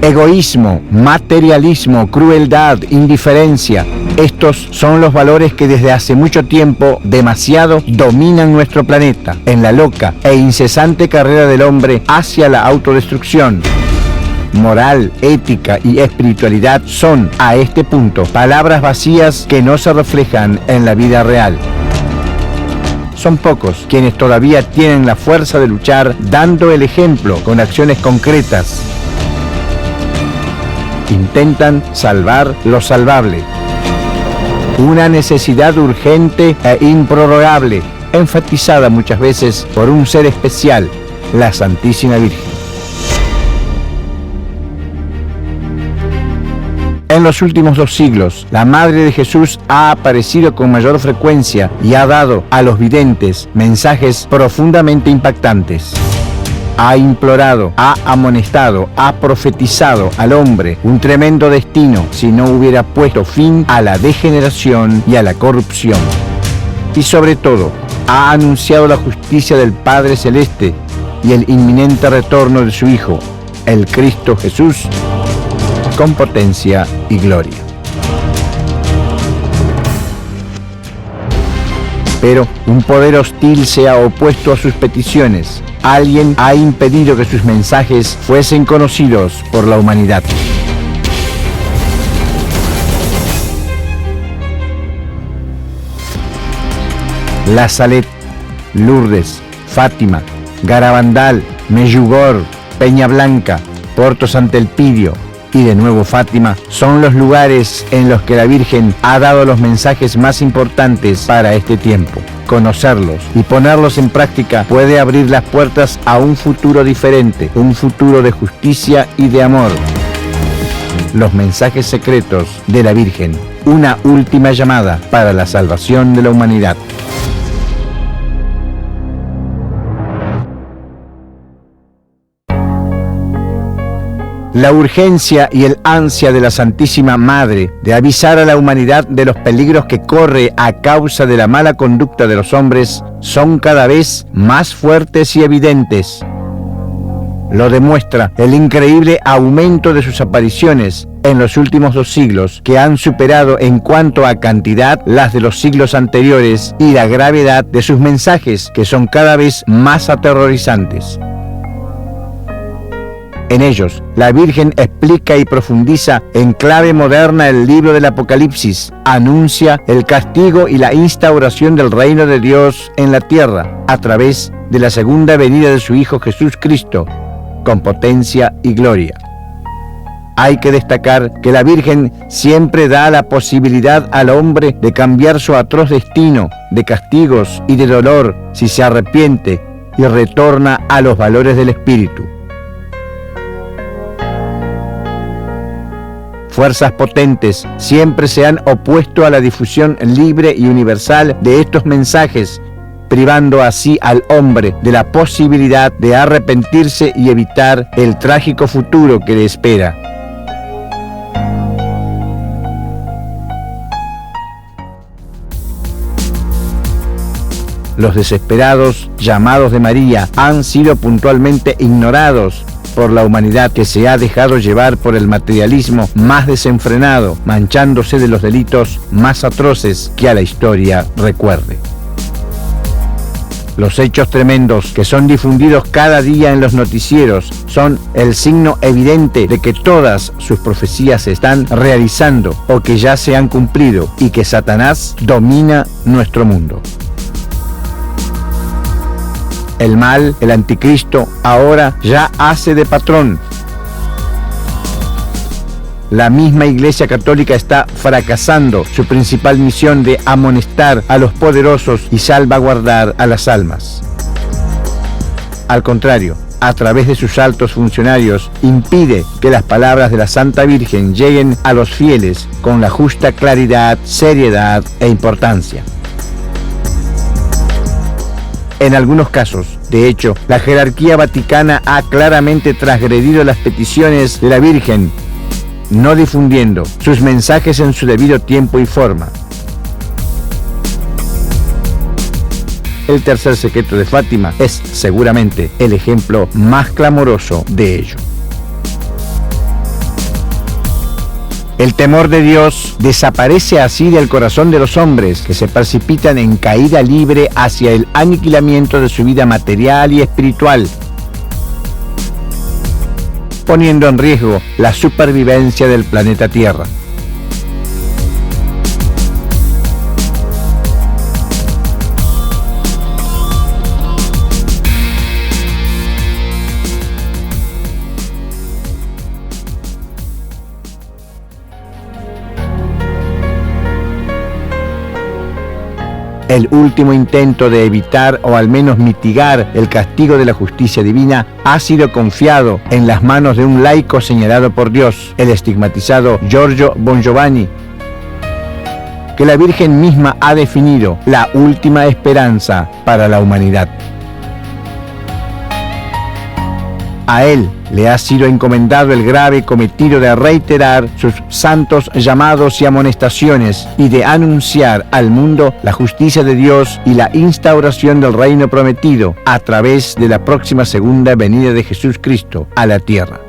Egoísmo, materialismo, crueldad, indiferencia. Estos son los valores que desde hace mucho tiempo, demasiado, dominan nuestro planeta, en la loca e incesante carrera del hombre hacia la autodestrucción. Moral, ética y espiritualidad son, a este punto, palabras vacías que no se reflejan en la vida real. Son pocos quienes todavía tienen la fuerza de luchar dando el ejemplo con acciones concretas. Intentan salvar lo salvable. Una necesidad urgente e improrrogable, enfatizada muchas veces por un ser especial, la Santísima Virgen. En los últimos 2 siglos, la Madre de Jesús ha aparecido con mayor frecuencia y ha dado a los videntes mensajes profundamente impactantes. Ha implorado, ha amonestado, ha profetizado al hombre un tremendo destino si no hubiera puesto fin a la degeneración y a la corrupción. Y sobre todo, ha anunciado la justicia del Padre Celeste y el inminente retorno de su Hijo, el Cristo Jesús, con potencia y gloria. Pero un poder hostil se ha opuesto a sus peticiones. Alguien ha impedido que sus mensajes fuesen conocidos por la humanidad. La Salet, Lourdes, Fátima, Garabandal, Meyugor, Peña Blanca, Porto Sant'Elpidio y de nuevo Fátima son los lugares en los que la Virgen ha dado los mensajes más importantes para este tiempo. Conocerlos y ponerlos en práctica puede abrir las puertas a un futuro diferente, un futuro de justicia y de amor. Los mensajes secretos de la Virgen, una última llamada para la salvación de la humanidad. La urgencia y el ansia de la Santísima Madre de avisar a la humanidad de los peligros que corre a causa de la mala conducta de los hombres son cada vez más fuertes y evidentes. Lo demuestra el increíble aumento de sus apariciones en los últimos 2 siglos, que han superado en cuanto a cantidad las de los siglos anteriores, y la gravedad de sus mensajes, que son cada vez más aterrorizantes. En ellos, la Virgen explica y profundiza en clave moderna el libro del Apocalipsis, anuncia el castigo y la instauración del reino de Dios en la tierra a través de la segunda venida de su Hijo Jesús Cristo, con potencia y gloria. Hay que destacar que la Virgen siempre da la posibilidad al hombre de cambiar su atroz destino de castigos y de dolor si se arrepiente y retorna a los valores del Espíritu. Fuerzas potentes siempre se han opuesto a la difusión libre y universal de estos mensajes, privando así al hombre de la posibilidad de arrepentirse y evitar el trágico futuro que le espera. Los desesperados llamados de María han sido puntualmente ignorados por la humanidad, que se ha dejado llevar por el materialismo más desenfrenado, manchándose de los delitos más atroces que a la historia recuerde. Los hechos tremendos que son difundidos cada día en los noticieros son el signo evidente de que todas sus profecías se están realizando o que ya se han cumplido, y que Satanás domina nuestro mundo. El mal, el anticristo, ahora ya hace de patrón. La misma Iglesia Católica está fracasando su principal misión de amonestar a los poderosos y salvaguardar a las almas. Al contrario, a través de sus altos funcionarios, impide que las palabras de la Santa Virgen lleguen a los fieles con la justa claridad, seriedad e importancia. En algunos casos, de hecho, la jerarquía vaticana ha claramente transgredido las peticiones de la Virgen, no difundiendo sus mensajes en su debido tiempo y forma. El tercer secreto de Fátima es seguramente el ejemplo más clamoroso de ello. El temor de Dios desaparece así del corazón de los hombres, que se precipitan en caída libre hacia el aniquilamiento de su vida material y espiritual, poniendo en riesgo la supervivencia del planeta Tierra. El último intento de evitar o al menos mitigar el castigo de la justicia divina ha sido confiado en las manos de un laico señalado por Dios, el estigmatizado Giorgio Bongiovanni, que la Virgen misma ha definido la última esperanza para la humanidad. A él le ha sido encomendado el grave cometido de reiterar sus santos llamados y amonestaciones y de anunciar al mundo la justicia de Dios y la instauración del reino prometido a través de la próxima segunda venida de Jesús Cristo a la tierra.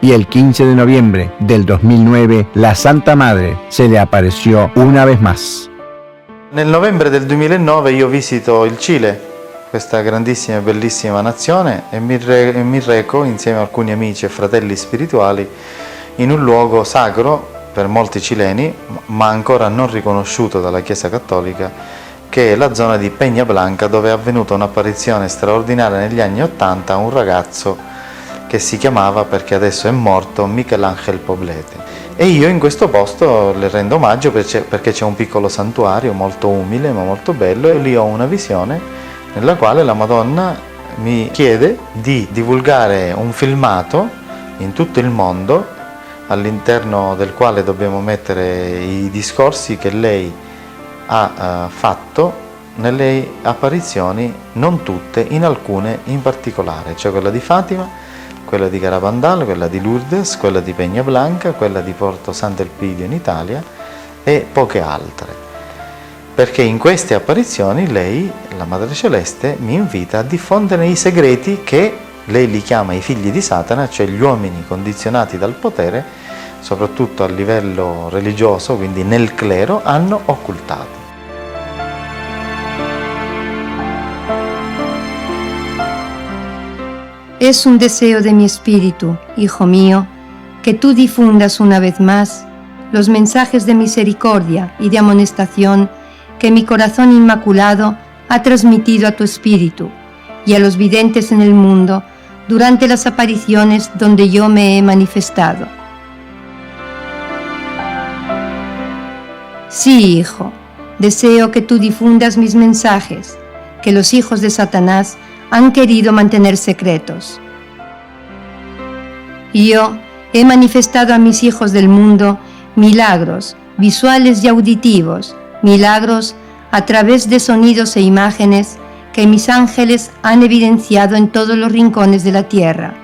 Y el 15 de noviembre del 2009, la Santa Madre se le apareció una vez más. Nel novembre del 2009 io visito il Cile, questa grandissima e bellissima nazione, e mi reco insieme a alcuni amici e fratelli spirituali in un luogo sacro per molti cileni, ma ancora non riconosciuto dalla Chiesa Cattolica, che è la zona di Peña Blanca, dove è avvenuta un'apparizione straordinaria negli anni '80 a un ragazzo che si chiamava, perché adesso è morto, Michelangelo Poblete. E io in questo posto le rendo omaggio perché c'è un piccolo santuario molto umile ma molto bello, e lì ho una visione nella quale la Madonna mi chiede di divulgare un filmato in tutto il mondo, all'interno del quale dobbiamo mettere i discorsi che lei ha fatto nelle apparizioni, non tutte, in alcune in particolare, cioè quella di Fatima, quella di Garabandal, quella di Lourdes, quella di Peña Blanca, quella di Porto Sant'Elpidio in Italia e poche altre. Perché in queste apparizioni lei, la Madre Celeste, mi invita a diffondere i segreti che lei li chiama i figli di Satana, cioè gli uomini condizionati dal potere, soprattutto a livello religioso, quindi nel clero, hanno occultato. Es un deseo de mi espíritu, hijo mío, que tú difundas una vez más los mensajes de misericordia y de amonestación que mi corazón inmaculado ha transmitido a tu espíritu y a los videntes en el mundo durante las apariciones donde yo me he manifestado. Sí, hijo, deseo que tú difundas mis mensajes, que los hijos de Satanás han querido mantener secretos. Yo he manifestado a mis hijos del mundo milagros visuales y auditivos, milagros a través de sonidos e imágenes que mis ángeles han evidenciado en todos los rincones de la tierra.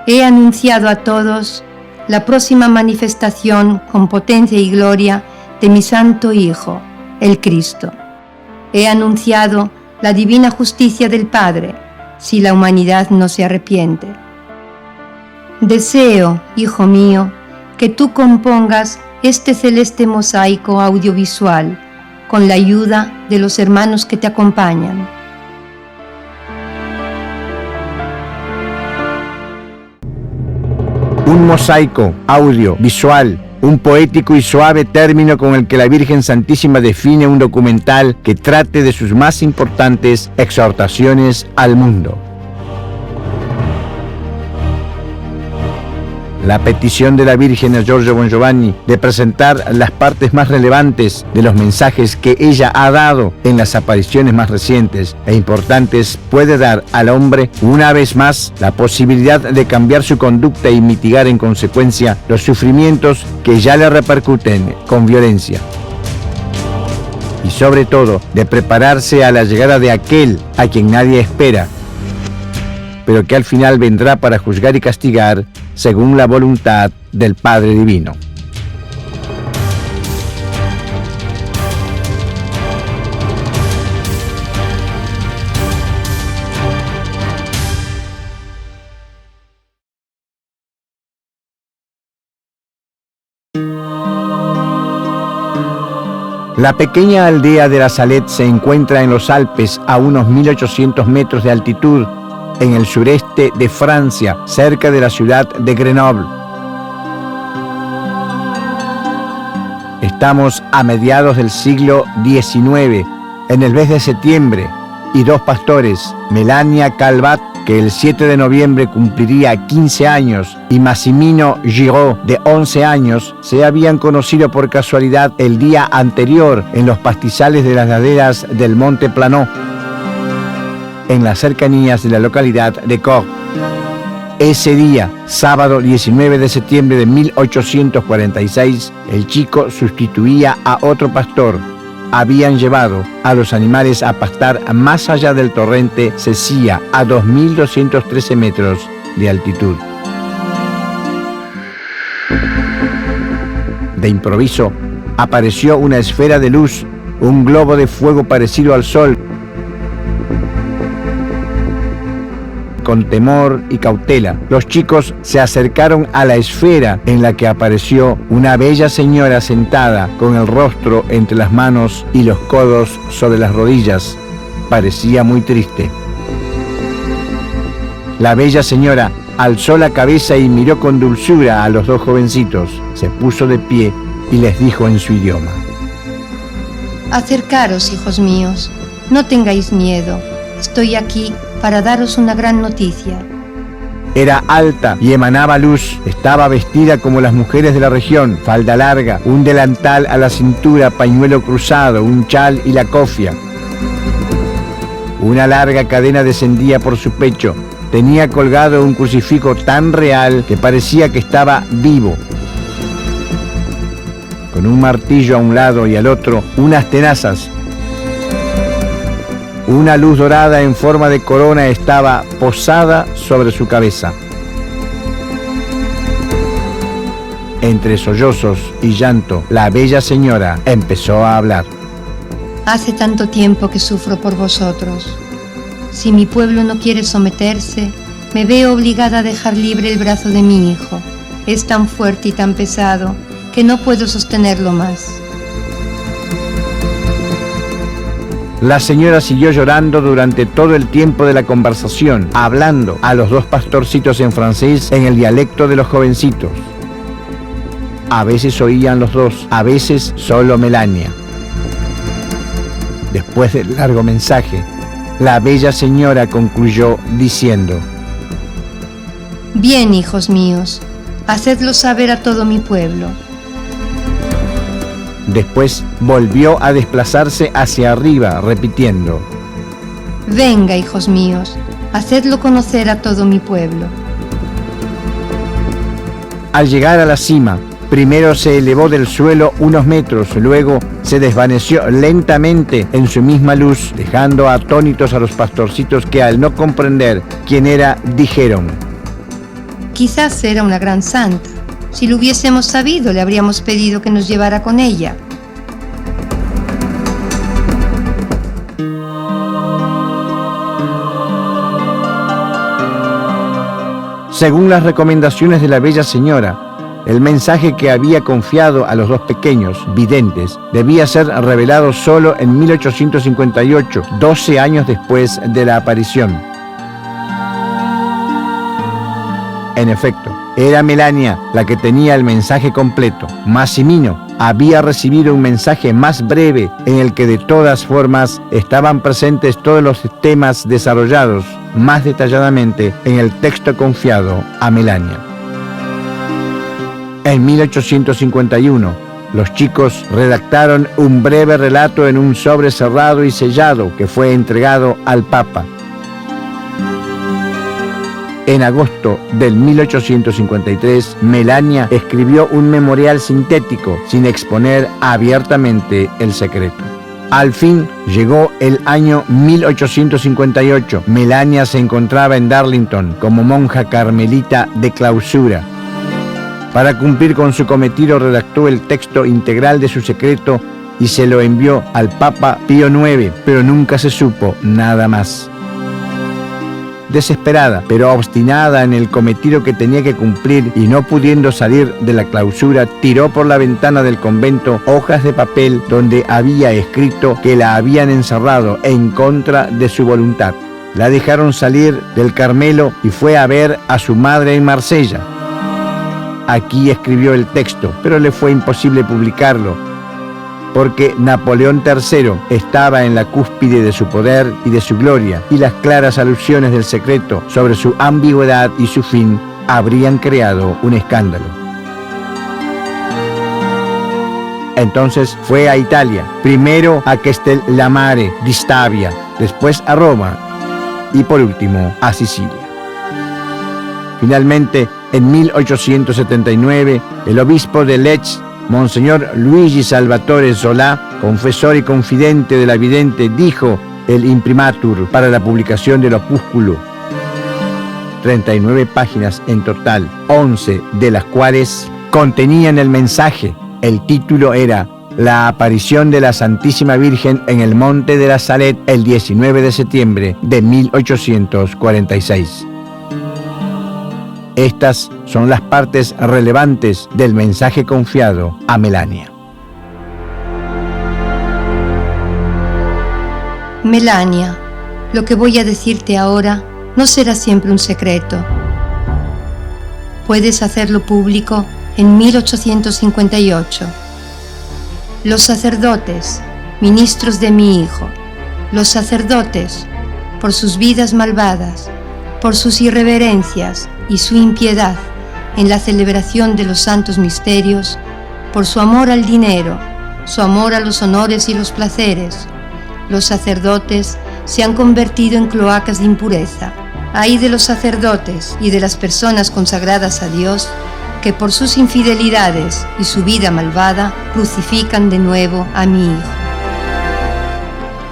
He anunciado a todos la próxima manifestación con potencia y gloria de mi Santo Hijo, el Cristo. He anunciado la divina justicia del Padre, si la humanidad no se arrepiente. Deseo, hijo mío, que tú compongas este celeste mosaico audiovisual con la ayuda de los hermanos que te acompañan. Un mosaico audiovisual, un poético y suave término con el que la Virgen Santísima define un documental que trate de sus más importantes exhortaciones al mundo. La petición de la Virgen a Giorgio Bongiovanni de presentar las partes más relevantes de los mensajes que ella ha dado en las apariciones más recientes e importantes puede dar al hombre una vez más la posibilidad de cambiar su conducta y mitigar en consecuencia los sufrimientos que ya le repercuten con violencia. Y sobre todo de prepararse a la llegada de aquel a quien nadie espera, pero que al final vendrá para juzgar y castigar según la voluntad del Padre Divino. La pequeña aldea de La Salette se encuentra en los Alpes a unos 1800 metros de altitud, en el sureste de Francia, cerca de la ciudad de Grenoble. Estamos a mediados del siglo XIX, en el mes de septiembre, y dos pastores, Melania Calvat, que el 7 de noviembre cumpliría 15 años, y Massimino Giraud, de 11 años, se habían conocido por casualidad el día anterior en los pastizales de las laderas del Monte Planot, en las cercanías de la localidad de Caux. Ese día, sábado 19 de septiembre de 1846, el chico sustituía a otro pastor. Habían llevado a los animales a pastar más allá del torrente Sesia, a 2.213 metros de altitud. De improviso, apareció una esfera de luz, un globo de fuego parecido al sol. Con temor y cautela, los chicos se acercaron a la esfera, en la que apareció una bella señora sentada con el rostro entre las manos y los codos sobre las rodillas. Parecía muy triste. La bella señora alzó la cabeza y miró con dulzura a los dos jovencitos. Se puso de pie y les dijo en su idioma: Acercaros, hijos míos, no tengáis miedo. Estoy aquí para daros una gran noticia. Era alta y emanaba luz. Estaba vestida como las mujeres de la región: falda larga, un delantal a la cintura, pañuelo cruzado, un chal y la cofia. Una larga cadena descendía por su pecho. Tenía colgado un crucifijo tan real que parecía que estaba vivo. Con un martillo a un lado y al otro, unas tenazas. Una luz dorada en forma de corona estaba posada sobre su cabeza. Entre sollozos y llanto, la bella señora empezó a hablar. Hace tanto tiempo que sufro por vosotros. Si mi pueblo no quiere someterse, me veo obligada a dejar libre el brazo de mi hijo. Es tan fuerte y tan pesado que no puedo sostenerlo más. La señora siguió llorando durante todo el tiempo de la conversación, hablando a los dos pastorcitos en francés en el dialecto de los jovencitos. A veces oían los dos, a veces solo Melania. Después del largo mensaje, la bella señora concluyó diciendo: Bien, hijos míos, hacedlo saber a todo mi pueblo. Después volvió a desplazarse hacia arriba, repitiendo: Venga, hijos míos, hacedlo conocer a todo mi pueblo. Al llegar a la cima, primero se elevó del suelo unos metros, luego se desvaneció lentamente en su misma luz, dejando atónitos a los pastorcitos que, al no comprender quién era, dijeron: Quizás era una gran santa. Si lo hubiésemos sabido, le habríamos pedido que nos llevara con ella. Según las recomendaciones de la bella señora, el mensaje que había confiado a los dos pequeños videntes debía ser revelado solo en 1858, 12 años después de la aparición. En efecto, era Melania la que tenía el mensaje completo. Massimino había recibido un mensaje más breve en el que de todas formas estaban presentes todos los temas desarrollados más detalladamente en el texto confiado a Melania. En 1851, los chicos redactaron un breve relato en un sobre cerrado y sellado que fue entregado al Papa. En agosto del 1853, Melania escribió un memorial sintético sin exponer abiertamente el secreto. Al fin llegó el año 1858. Melania se encontraba en Darlington como monja carmelita de clausura. Para cumplir con su cometido, redactó el texto integral de su secreto y se lo envió al Papa Pío IX, pero nunca se supo nada más. Desesperada, pero obstinada en el cometido que tenía que cumplir y no pudiendo salir de la clausura, tiró por la ventana del convento hojas de papel donde había escrito que la habían encerrado en contra de su voluntad. La dejaron salir del Carmelo y fue a ver a su madre en Marsella. Aquí escribió el texto, pero le fue imposible publicarlo, porque Napoleón III estaba en la cúspide de su poder y de su gloria, y las claras alusiones del secreto sobre su ambigüedad y su fin habrían creado un escándalo. Entonces fue a Italia, primero a Castellammare di Stabia, después a Roma y por último a Sicilia. Finalmente, en 1879, el obispo de Lecce, Monseñor Luigi Salvatore Solà, confesor y confidente de la vidente, dijo el imprimatur para la publicación del opúsculo. 39 páginas en total, 11 de las cuales contenían el mensaje. El título era La aparición de la Santísima Virgen en el Monte de la Salette el 19 de septiembre de 1846. Estas son las partes relevantes del mensaje confiado a Melania. Melania, lo que voy a decirte ahora no será siempre un secreto. Puedes hacerlo público en 1858. Los sacerdotes, ministros de mi hijo, los sacerdotes, por sus vidas malvadas, por sus irreverencias y su impiedad en la celebración de los santos misterios, por su amor al dinero, su amor a los honores y los placeres, los sacerdotes se han convertido en cloacas de impureza. Ay de los sacerdotes y de las personas consagradas a Dios, que por sus infidelidades y su vida malvada crucifican de nuevo a mi hijo.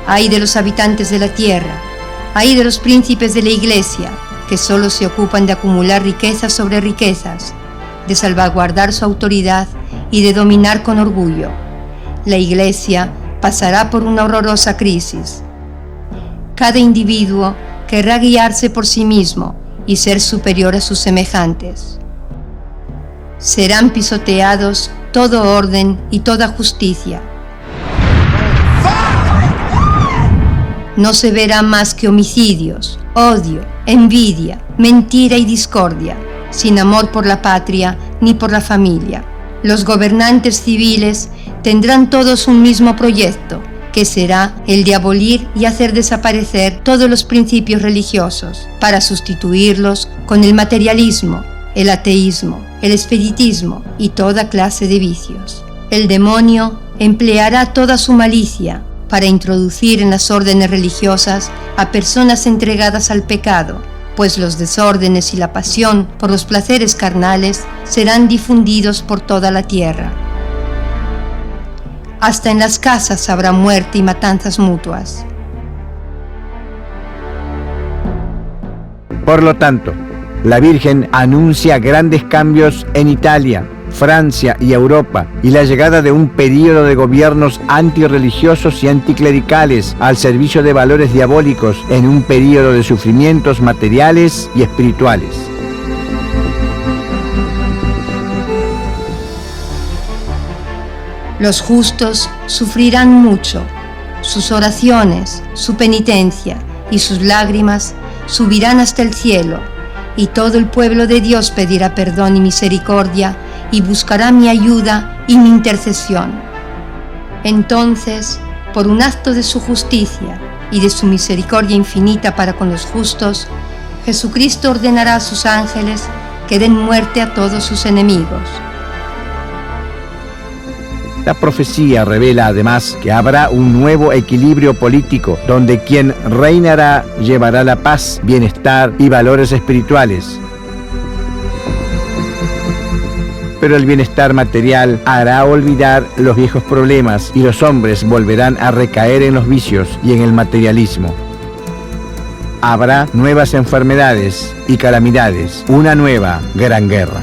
Ay de los habitantes de la tierra, ay de los príncipes de la Iglesia, que solo se ocupan de acumular riquezas sobre riquezas, de salvaguardar su autoridad y de dominar con orgullo. La Iglesia pasará por una horrorosa crisis. Cada individuo querrá guiarse por sí mismo y ser superior a sus semejantes. Serán pisoteados todo orden y toda justicia. No se verá más que homicidios, odio, envidia, mentira y discordia, sin amor por la patria ni por la familia. Los gobernantes civiles tendrán todos un mismo proyecto, que será el de abolir y hacer desaparecer todos los principios religiosos, para sustituirlos con el materialismo, el ateísmo, el espiritismo y toda clase de vicios. El demonio empleará toda su malicia para introducir en las órdenes religiosas a personas entregadas al pecado, pues los desórdenes y la pasión por los placeres carnales serán difundidos por toda la tierra. Hasta en las casas habrá muerte y matanzas mutuas. Por lo tanto, la Virgen anuncia grandes cambios en Italia, Francia y Europa, y la llegada de un período de gobiernos antirreligiosos y anticlericales al servicio de valores diabólicos en un período de sufrimientos materiales y espirituales. Los justos sufrirán mucho. Sus oraciones, su penitencia y sus lágrimas subirán hasta el cielo, y todo el pueblo de Dios pedirá perdón y misericordia y buscará mi ayuda y mi intercesión. Entonces, por un acto de su justicia y de su misericordia infinita para con los justos, Jesucristo ordenará a sus ángeles que den muerte a todos sus enemigos. La profecía revela además que habrá un nuevo equilibrio político donde quien reinará llevará la paz, bienestar y valores espirituales. Pero el bienestar material hará olvidar los viejos problemas y los hombres volverán a recaer en los vicios y en el materialismo. Habrá nuevas enfermedades y calamidades, una nueva gran guerra.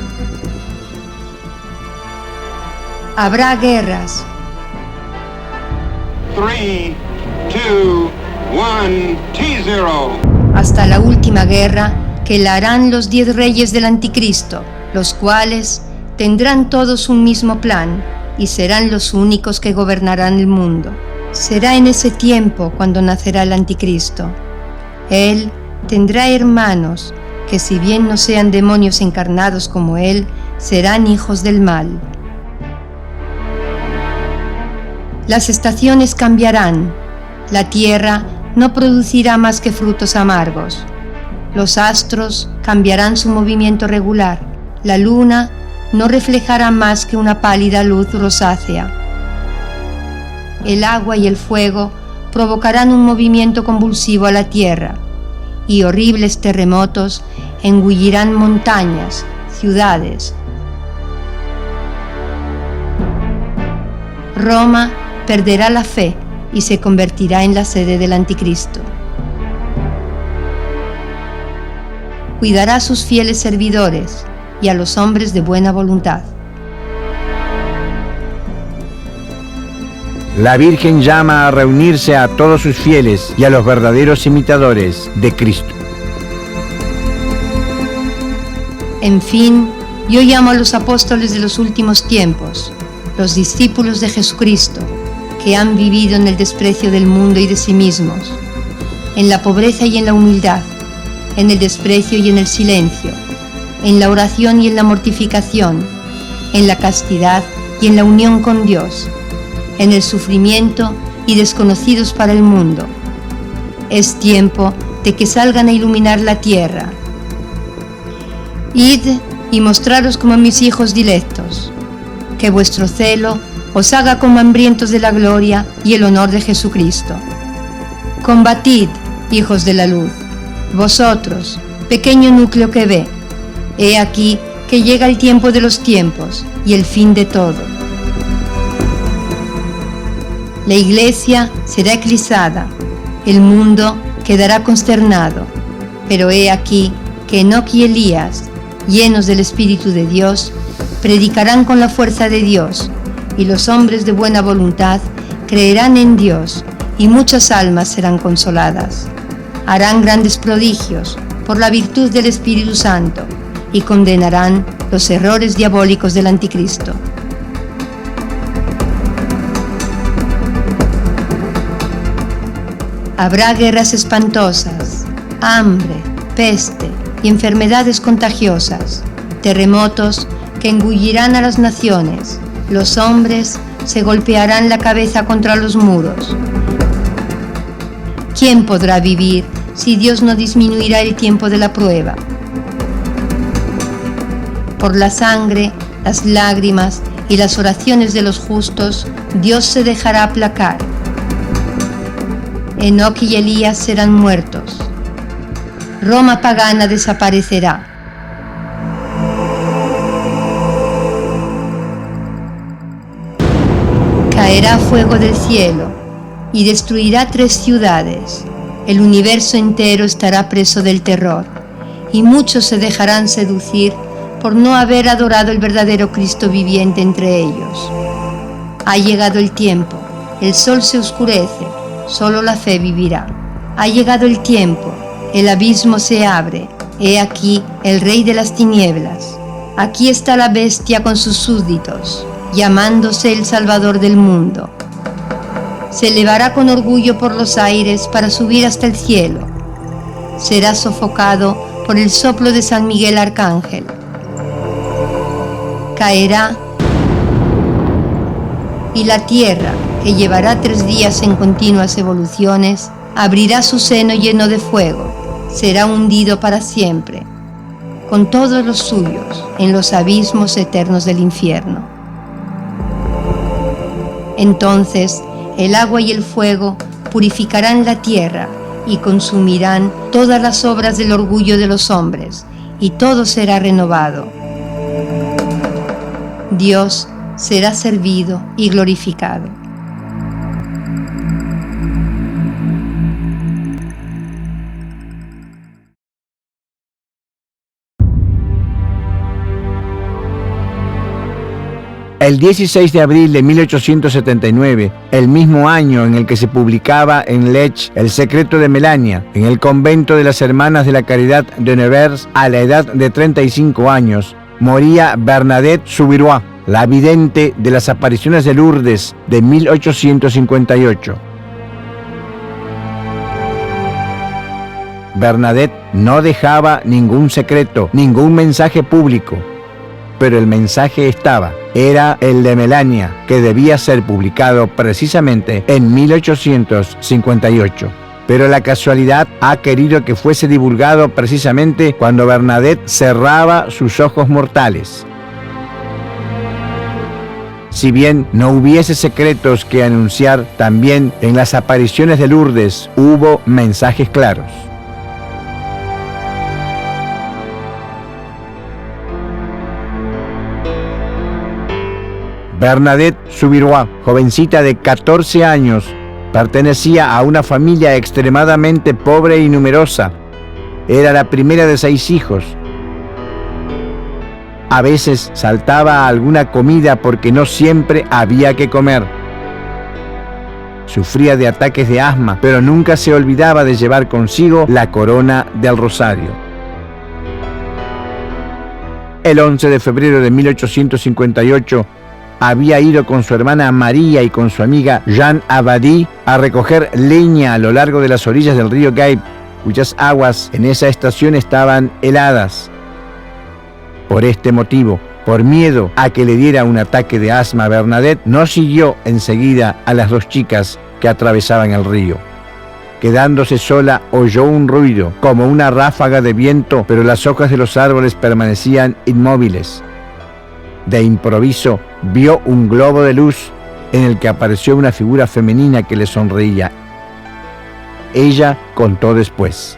Habrá guerras. 3, 2, 1, T0. hasta la última guerra que la harán los 10 reyes del Anticristo, los cuales tendrán todos un mismo plan y serán los únicos que gobernarán el mundo. Será en ese tiempo cuando nacerá el Anticristo. Él tendrá hermanos que, si bien no sean demonios encarnados como él, serán hijos del mal. Las estaciones cambiarán. La tierra no producirá más que frutos amargos. Los astros cambiarán su movimiento regular. La luna no reflejará más que una pálida luz rosácea. El agua y el fuego provocarán un movimiento convulsivo a la tierra, y horribles terremotos engullirán montañas, ciudades. Roma perderá la fe y se convertirá en la sede del Anticristo. Cuidará a sus fieles servidores y a los hombres de buena voluntad. La Virgen llama a reunirse a todos sus fieles y a los verdaderos imitadores de Cristo. En fin, yo llamo a los apóstoles de los últimos tiempos, los discípulos de Jesucristo, que han vivido en el desprecio del mundo y de sí mismos, en la pobreza y en la humildad, en el desprecio y en el silencio, en la oración y en la mortificación, en la castidad y en la unión con Dios, en el sufrimiento y desconocidos para el mundo. Es tiempo de que salgan a iluminar la tierra. Id y mostraros como mis hijos dilectos, que vuestro celo os haga como hambrientos de la gloria y el honor de Jesucristo. Combatid, hijos de la luz, vosotros, pequeño núcleo que ve. He aquí que llega el tiempo de los tiempos y el fin de todo. La iglesia será eclipsada, el mundo quedará consternado, pero he aquí que Enoc y Elías, llenos del Espíritu de Dios, predicarán con la fuerza de Dios, y los hombres de buena voluntad creerán en Dios, y muchas almas serán consoladas. Harán grandes prodigios por la virtud del Espíritu Santo, y condenarán los errores diabólicos del Anticristo. Habrá guerras espantosas, hambre, peste y enfermedades contagiosas, terremotos que engullirán a las naciones. Los hombres se golpearán la cabeza contra los muros. ¿Quién podrá vivir si Dios no disminuirá el tiempo de la prueba? Por la sangre, las lágrimas y las oraciones de los justos, Dios se dejará aplacar. Enoc y Elías serán muertos. Roma pagana desaparecerá. Caerá fuego del cielo y destruirá 3 ciudades. El universo entero estará preso del terror, y muchos se dejarán seducir por no haber adorado el verdadero Cristo viviente entre ellos. Ha llegado el tiempo, el sol se oscurece, solo la fe vivirá. Ha llegado el tiempo, el abismo se abre, he aquí el rey de las tinieblas. Aquí está la bestia con sus súbditos, llamándose el Salvador del mundo. Se elevará con orgullo por los aires para subir hasta el cielo. Será sofocado por el soplo de San Miguel Arcángel. Caerá, y la tierra, que llevará 3 días en continuas evoluciones, abrirá su seno lleno de fuego, será hundido para siempre, con todos los suyos, en los abismos eternos del infierno. Entonces, el agua y el fuego purificarán la tierra y consumirán todas las obras del orgullo de los hombres, y todo será renovado. Dios será servido y glorificado. El 16 de abril de 1879, el mismo año en el que se publicaba en Lech El secreto de Melania, en el convento de las Hermanas de la Caridad de Nevers, a la edad de 35 años, moría Bernadette Soubirous, la vidente de las apariciones de Lourdes de 1858. Bernadette no dejaba ningún secreto, ningún mensaje público, pero el mensaje estaba. Era el de Melania, que debía ser publicado precisamente en 1858. Pero la casualidad ha querido que fuese divulgado precisamente cuando Bernadette cerraba sus ojos mortales. Si bien no hubiese secretos que anunciar, también en las apariciones de Lourdes hubo mensajes claros. Bernadette Soubirous, jovencita de 14 años, pertenecía a una familia extremadamente pobre y numerosa. Era la primera de 6 hijos. A veces saltaba a alguna comida porque no siempre había que comer. Sufría de ataques de asma, pero nunca se olvidaba de llevar consigo la corona del rosario. El 11 de febrero de 1858, había ido con su hermana María y con su amiga Jeanne Abadie a recoger leña a lo largo de las orillas del río Gave, cuyas aguas en esa estación estaban heladas. Por este motivo, por miedo a que le diera un ataque de asma, Bernadette no siguió enseguida a las 2 chicas que atravesaban el río. Quedándose sola, oyó un ruido, como una ráfaga de viento, pero las hojas de los árboles permanecían inmóviles. De improviso, vio un globo de luz en el que apareció una figura femenina que le sonreía. Ella contó después.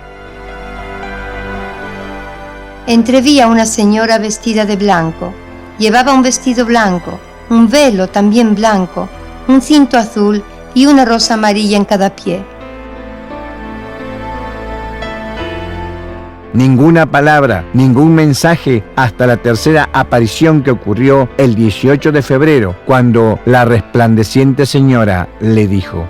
Entreví a una señora vestida de blanco. Llevaba un vestido blanco, un velo también blanco, un cinto azul y una rosa amarilla en cada pie. Ninguna palabra, ningún mensaje hasta la tercera aparición que ocurrió el 18 de febrero, cuando la resplandeciente señora le dijo: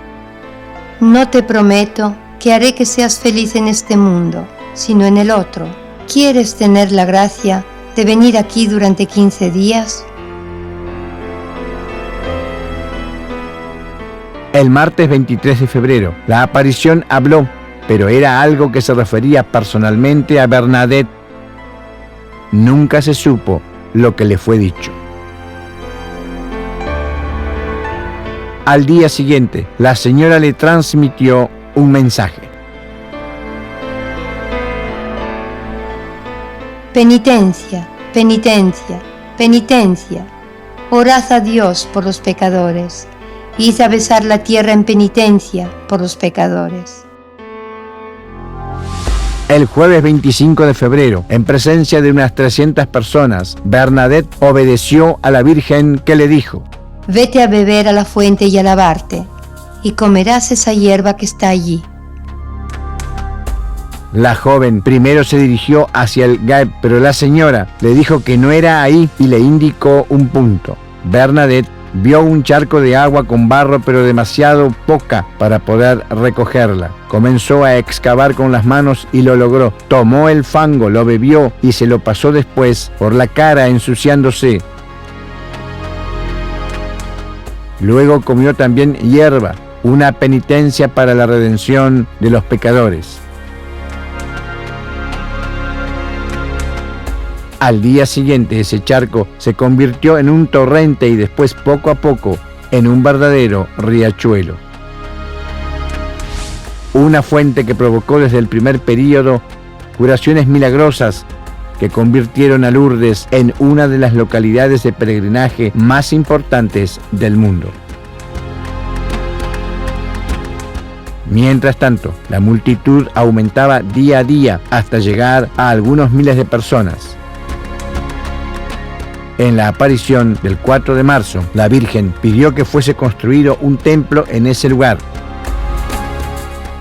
No te prometo que haré que seas feliz en este mundo, sino en el otro. ¿Quieres tener la gracia de venir aquí durante 15 días? El martes 23 de febrero, la aparición habló, pero era algo que se refería personalmente a Bernadette. Nunca se supo lo que le fue dicho. Al día siguiente, la señora le transmitió un mensaje. Penitencia, penitencia, penitencia. Orad a Dios por los pecadores. Id a besar la tierra en penitencia por los pecadores. El jueves 25 de febrero, en presencia de unas 300 personas, Bernadette obedeció a la Virgen, que le dijo: Vete a beber a la fuente y a lavarte, y comerás esa hierba que está allí. La joven primero se dirigió hacia el Gave, pero la señora le dijo que no era ahí y le indicó un punto. Bernadette vio un charco de agua con barro, pero demasiado poca para poder recogerla. Comenzó a excavar con las manos y lo logró. Tomó el fango, lo bebió y se lo pasó después por la cara, ensuciándose. Luego comió también hierba, una penitencia para la redención de los pecadores. Al día siguiente, ese charco se convirtió en un torrente y después, poco a poco, en un verdadero riachuelo. Una fuente que provocó desde el primer período curaciones milagrosas que convirtieron a Lourdes en una de las localidades de peregrinaje más importantes del mundo. Mientras tanto, la multitud aumentaba día a día hasta llegar a algunos miles de personas. En la aparición del 4 de marzo, la Virgen pidió que fuese construido un templo en ese lugar.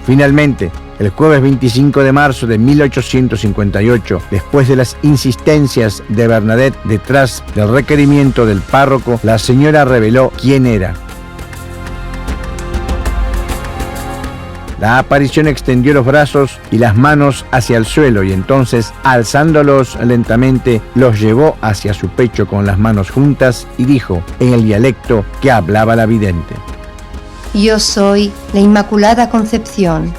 Finalmente, El jueves 25 de marzo de 1858, después de las insistencias de Bernadette detrás del requerimiento del párroco, la señora reveló quién era. La aparición extendió los brazos y las manos hacia el suelo y entonces, alzándolos lentamente, los llevó hacia su pecho con las manos juntas y dijo, en el dialecto que hablaba la vidente: Yo soy la Inmaculada Concepción.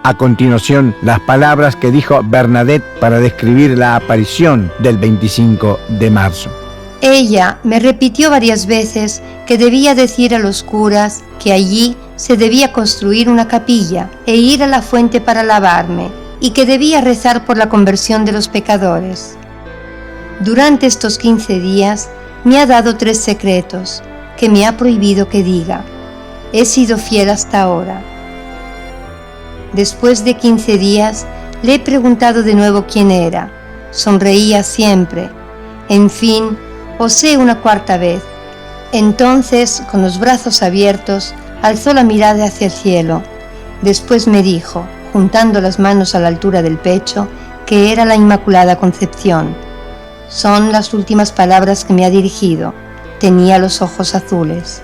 A continuación, las palabras que dijo Bernadette para describir la aparición del 25 de marzo. Ella me repitió varias veces que debía decir a los curas que allí se debía construir una capilla e ir a la fuente para lavarme y que debía rezar por la conversión de los pecadores. Durante estos 15 días me ha dado 3 secretos que me ha prohibido que diga. He sido fiel hasta ahora. Después de 15 días le he preguntado de nuevo quién era. Sonreía siempre. En fin, osé una 4ª vez. Entonces, con los brazos abiertos, alzó la mirada hacia el cielo. Después me dijo, juntando las manos a la altura del pecho, que era la Inmaculada Concepción. Son las últimas palabras que me ha dirigido. Tenía los ojos azules.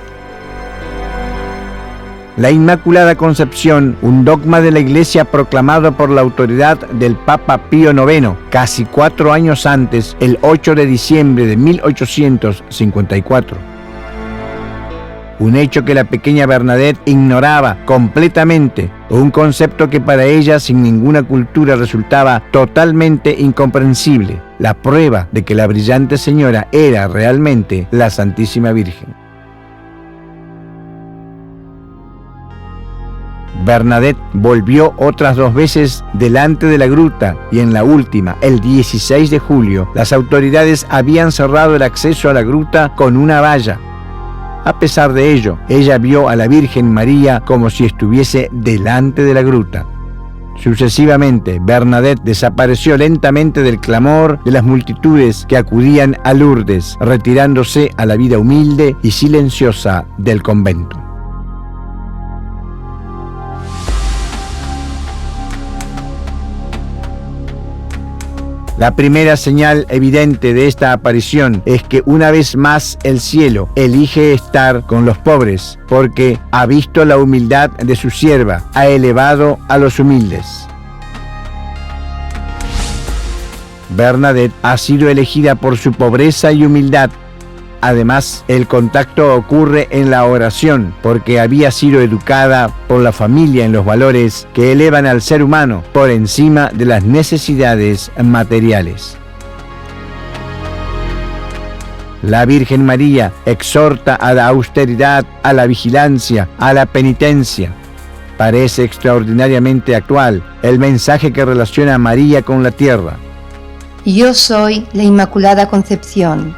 La Inmaculada Concepción, un dogma de la Iglesia proclamado por la autoridad del Papa Pío IX, casi 4 años antes, el 8 de diciembre de 1854. Un hecho que la pequeña Bernadette ignoraba completamente, un concepto que para ella, sin ninguna cultura, resultaba totalmente incomprensible, la prueba de que la brillante señora era realmente la Santísima Virgen. Bernadette volvió otras 2 veces delante de la gruta y en la última, el 16 de julio, las autoridades habían cerrado el acceso a la gruta con una valla. A pesar de ello, ella vio a la Virgen María como si estuviese delante de la gruta. Sucesivamente, Bernadette desapareció lentamente del clamor de las multitudes que acudían a Lourdes, retirándose a la vida humilde y silenciosa del convento. La primera señal evidente de esta aparición es que una vez más el cielo elige estar con los pobres, porque ha visto la humildad de su sierva, ha elevado a los humildes. Bernadette ha sido elegida por su pobreza y humildad. Además, el contacto ocurre en la oración, porque había sido educada por la familia en los valores que elevan al ser humano por encima de las necesidades materiales. La Virgen María exhorta a la austeridad, a la vigilancia, a la penitencia. Parece extraordinariamente actual el mensaje que relaciona a María con la tierra. Yo soy la Inmaculada Concepción,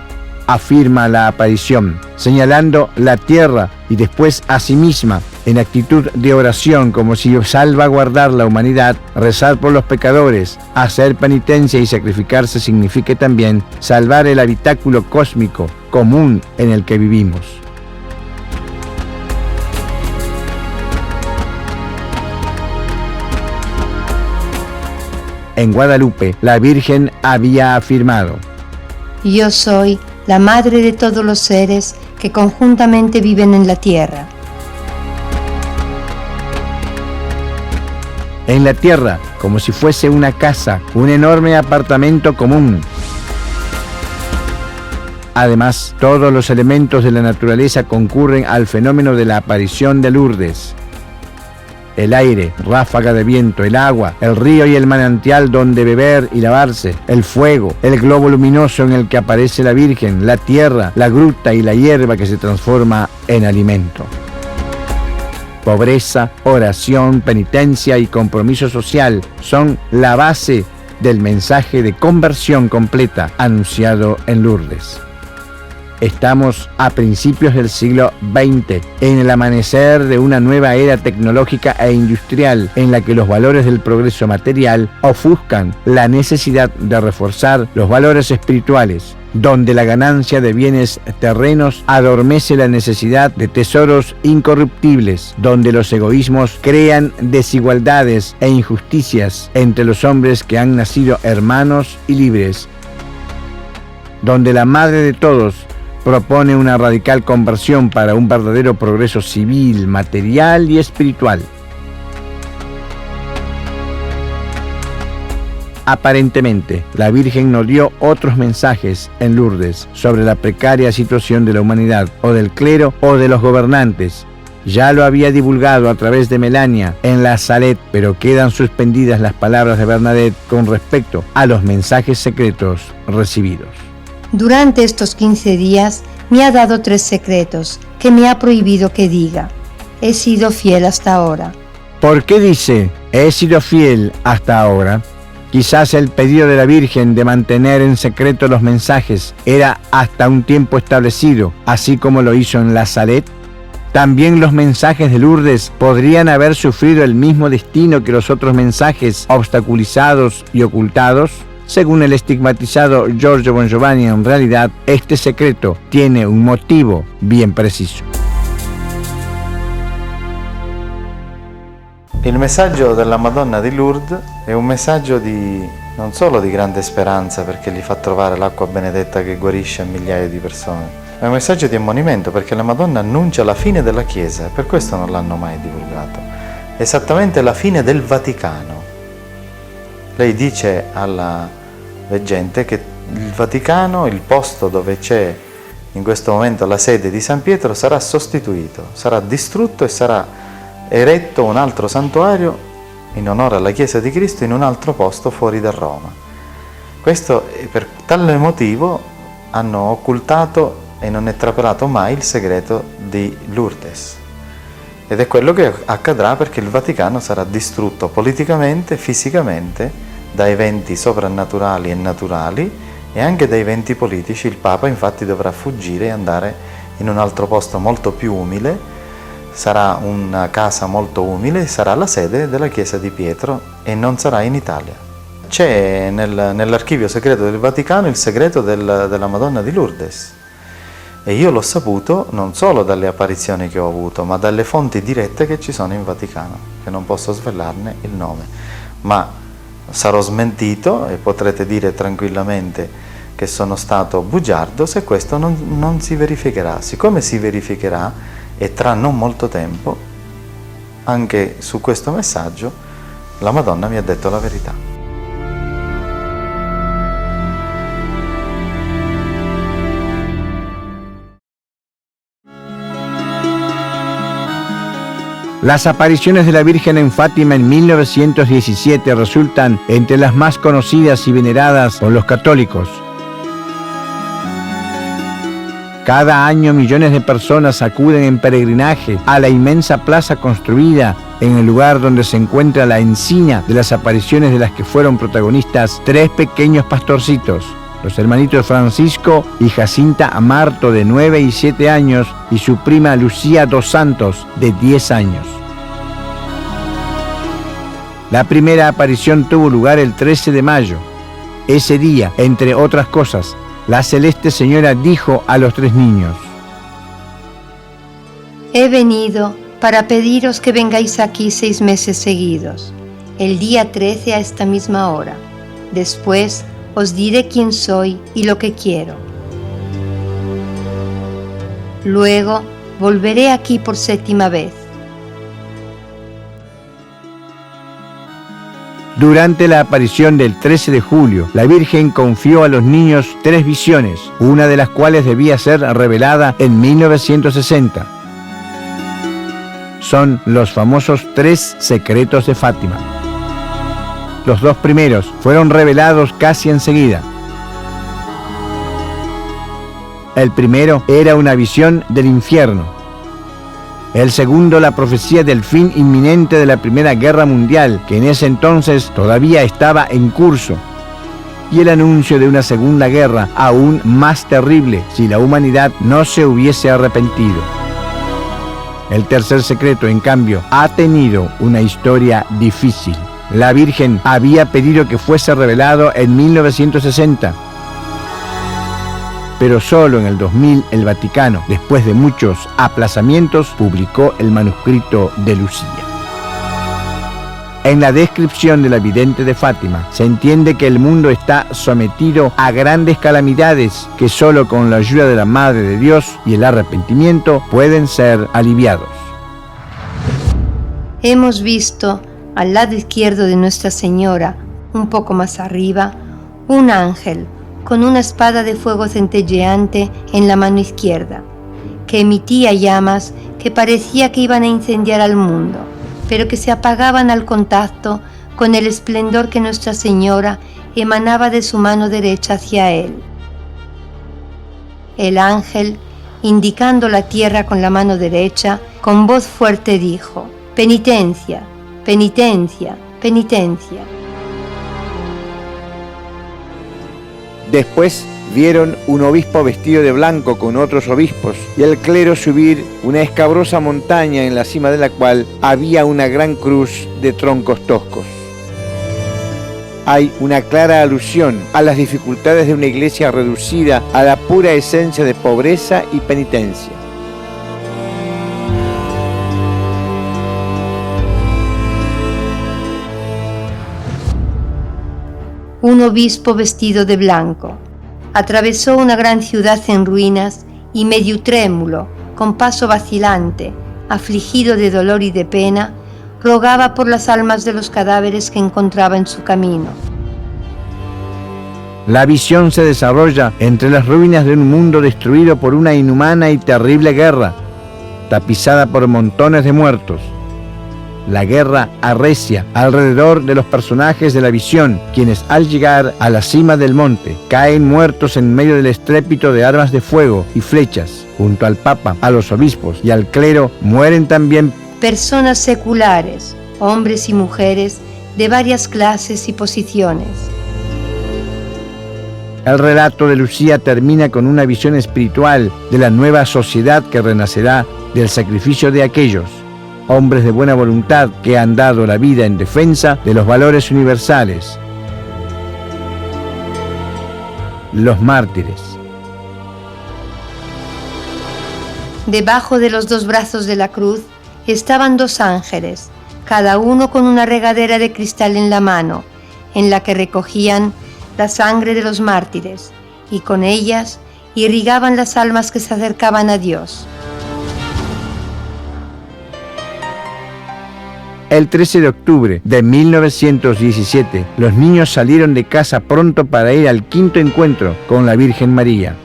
afirma la aparición, señalando la tierra y después a sí misma, en actitud de oración como si salvaguardar la humanidad, rezar por los pecadores, hacer penitencia y sacrificarse signifique también salvar el habitáculo cósmico común en el que vivimos. En Guadalupe, la Virgen había afirmado: yo soy la madre de todos los seres que conjuntamente viven en la tierra. En la tierra, como si fuese una casa, un enorme apartamento común. Además, todos los elementos de la naturaleza concurren al fenómeno de la aparición de Lourdes. El aire, ráfaga de viento, el agua, el río y el manantial donde beber y lavarse, el fuego, el globo luminoso en el que aparece la Virgen, la tierra, la gruta y la hierba que se transforma en alimento. Pobreza, oración, penitencia y compromiso social son la base del mensaje de conversión completa anunciado en Lourdes. Estamos a principios del siglo XX, en el amanecer de una nueva era tecnológica e industrial en la que los valores del progreso material ofuscan la necesidad de reforzar los valores espirituales, donde la ganancia de bienes terrenos adormece la necesidad de tesoros incorruptibles, donde los egoísmos crean desigualdades e injusticias entre los hombres que han nacido hermanos y libres, donde la Madre de todos propone una radical conversión para un verdadero progreso civil, material y espiritual. Aparentemente, la Virgen no dio otros mensajes en Lourdes sobre la precaria situación de la humanidad, o del clero, o de los gobernantes. Ya lo había divulgado a través de Melania en la Salet, pero quedan suspendidas las palabras de Bernadette con respecto a los mensajes secretos recibidos. Durante estos 15 días me ha dado 3 secretos que me ha prohibido que diga. He sido fiel hasta ahora. ¿Por qué dice, he sido fiel hasta ahora? Quizás el pedido de la Virgen de mantener en secreto los mensajes era hasta un tiempo establecido, así como lo hizo en la Salet. También los mensajes de Lourdes podrían haber sufrido el mismo destino que los otros mensajes obstaculizados y ocultados. Según el estigmatizado Giorgio Bongiovanni, en realidad, este secreto tiene un motivo bien preciso. Il messaggio della Madonna di Lourdes è un messaggio non solo di grande speranza, perché gli fa trovare l'acqua benedetta che guarisce migliaia di persone, ma è un messaggio di ammonimento, perché la Madonna annuncia la fine della Chiesa e per questo non l'hanno mai divulgato. Esattamente la fine del Vaticano. Lei dice alla gente che il Vaticano, il posto dove c'è in questo momento la sede di San Pietro, sarà sostituito, sarà distrutto e sarà eretto un altro santuario in onore alla Chiesa di Cristo in un altro posto fuori da Roma. Questo, per tale motivo hanno occultato e non è trapelato mai il segreto di Lourdes. Ed è quello che accadrà, perché il Vaticano sarà distrutto politicamente, fisicamente, da eventi soprannaturali e naturali e anche da eventi politici. Il Papa infatti dovrà fuggire e andare in un altro posto molto più umile. Sarà una casa molto umile, sarà la sede della Chiesa di Pietro e non sarà in Italia. C'è nell'archivio segreto del Vaticano il segreto della Madonna di Lourdes e io l'ho saputo non solo dalle apparizioni che ho avuto, ma dalle fonti dirette che ci sono in Vaticano, che non posso svelarne il nome, ma sarò smentito e potrete dire tranquillamente che sono stato bugiardo se questo non si verificherà. Siccome si verificherà, e tra non molto tempo, anche su questo messaggio, la Madonna mi ha detto la verità. Las apariciones de la Virgen en Fátima en 1917 resultan entre las más conocidas y veneradas por los católicos. Cada año millones de personas acuden en peregrinaje a la inmensa plaza construida en el lugar donde se encuentra la encina de las apariciones de las que fueron protagonistas 3 pequeños pastorcitos, los hermanitos Francisco y Jacinta Amarto, de 9 y 7 años, y su prima Lucía dos Santos, de 10 años. La primera aparición tuvo lugar el 13 de mayo. Ese día, entre otras cosas, la Celeste Señora dijo a los 3 niños: He venido para pediros que vengáis aquí 6 meses seguidos, el día 13 a esta misma hora. Después os diré quién soy y lo que quiero. Luego volveré aquí por 7ª vez. Durante la aparición del 13 de julio, la Virgen confió a los niños 3 visiones, una de las cuales debía ser revelada en 1960. Son los famosos 3 secretos de Fátima. Los 2 primeros fueron revelados casi enseguida. El primero era una visión del infierno. El segundo, la profecía del fin inminente de la Primera Guerra Mundial, que en ese entonces todavía estaba en curso. Y el anuncio de una segunda guerra aún más terrible si la humanidad no se hubiese arrepentido. El tercer secreto, en cambio, ha tenido una historia difícil. La Virgen había pedido que fuese revelado en 1960. pero solo en el 2000 el Vaticano, después de muchos aplazamientos, publicó el manuscrito de Lucía. En la descripción de la vidente de Fátima se entiende que el mundo está sometido a grandes calamidades que solo con la ayuda de la Madre de Dios y el arrepentimiento pueden ser aliviados. Hemos visto al lado izquierdo de Nuestra Señora, un poco más arriba, un ángel con una espada de fuego centelleante en la mano izquierda, que emitía llamas que parecía que iban a incendiar al mundo, pero que se apagaban al contacto con el esplendor que Nuestra Señora emanaba de su mano derecha hacia él. El ángel, indicando la tierra con la mano derecha, con voz fuerte dijo: «Penitencia, penitencia, penitencia». Después vieron un obispo vestido de blanco con otros obispos y el clero subir una escabrosa montaña en la cima de la cual había una gran cruz de troncos toscos. Hay una clara alusión a las dificultades de una iglesia reducida a la pura esencia de pobreza y penitencia. Un obispo vestido de blanco atravesó una gran ciudad en ruinas y medio trémulo, con paso vacilante, afligido de dolor y de pena, rogaba por las almas de los cadáveres que encontraba en su camino. La visión se desarrolla entre las ruinas de un mundo destruido por una inhumana y terrible guerra, tapizada por montones de muertos. La guerra arrecia alrededor de los personajes de la visión, quienes al llegar a la cima del monte caen muertos en medio del estrépito de armas de fuego y flechas. Junto al Papa, a los obispos y al clero mueren también personas seculares, hombres y mujeres de varias clases y posiciones. El relato de Lucía termina con una visión espiritual de la nueva sociedad que renacerá del sacrificio de aquellos hombres de buena voluntad que han dado la vida en defensa de los valores universales, los mártires. Debajo de los dos brazos de la cruz estaban dos ángeles, cada uno con una regadera de cristal en la mano, en la que recogían la sangre de los mártires, y con ellas irrigaban las almas que se acercaban a Dios. El 13 de octubre de 1917, los niños salieron de casa pronto para ir al quinto encuentro con la Virgen María.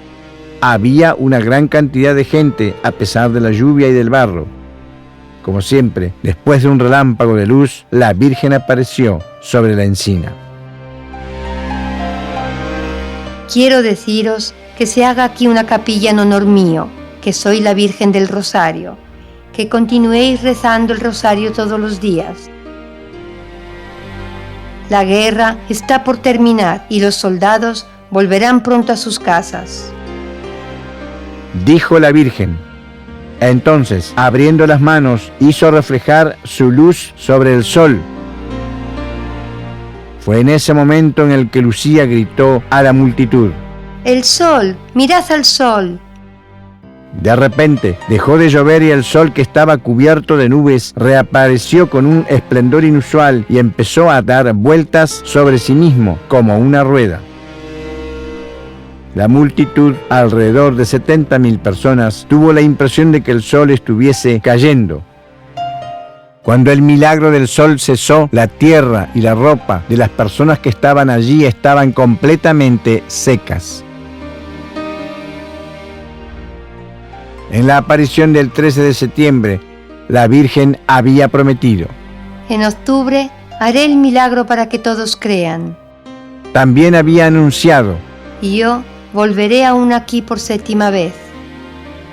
Había una gran cantidad de gente a pesar de la lluvia y del barro. Como siempre, después de un relámpago de luz, la Virgen apareció sobre la encina. Quiero deciros que se haga aquí una capilla en honor mío, que soy la Virgen del Rosario, que continuéis rezando el rosario todos los días. La guerra está por terminar y los soldados volverán pronto a sus casas. Dijo la Virgen. Entonces, abriendo las manos, hizo reflejar su luz sobre el sol. Fue en ese momento en el que Lucía gritó a la multitud: ¡El sol! ¡Mirad al sol! De repente, dejó de llover y el sol, que estaba cubierto de nubes, reapareció con un esplendor inusual y empezó a dar vueltas sobre sí mismo como una rueda. La multitud, alrededor de 70.000 personas, tuvo la impresión de que el sol estuviese cayendo. Cuando el milagro del sol cesó, la tierra y la ropa de las personas que estaban allí estaban completamente secas. En la aparición del 13 de septiembre, la Virgen había prometido: en octubre haré el milagro para que todos crean. También había anunciado: y yo volveré aún aquí por séptima vez.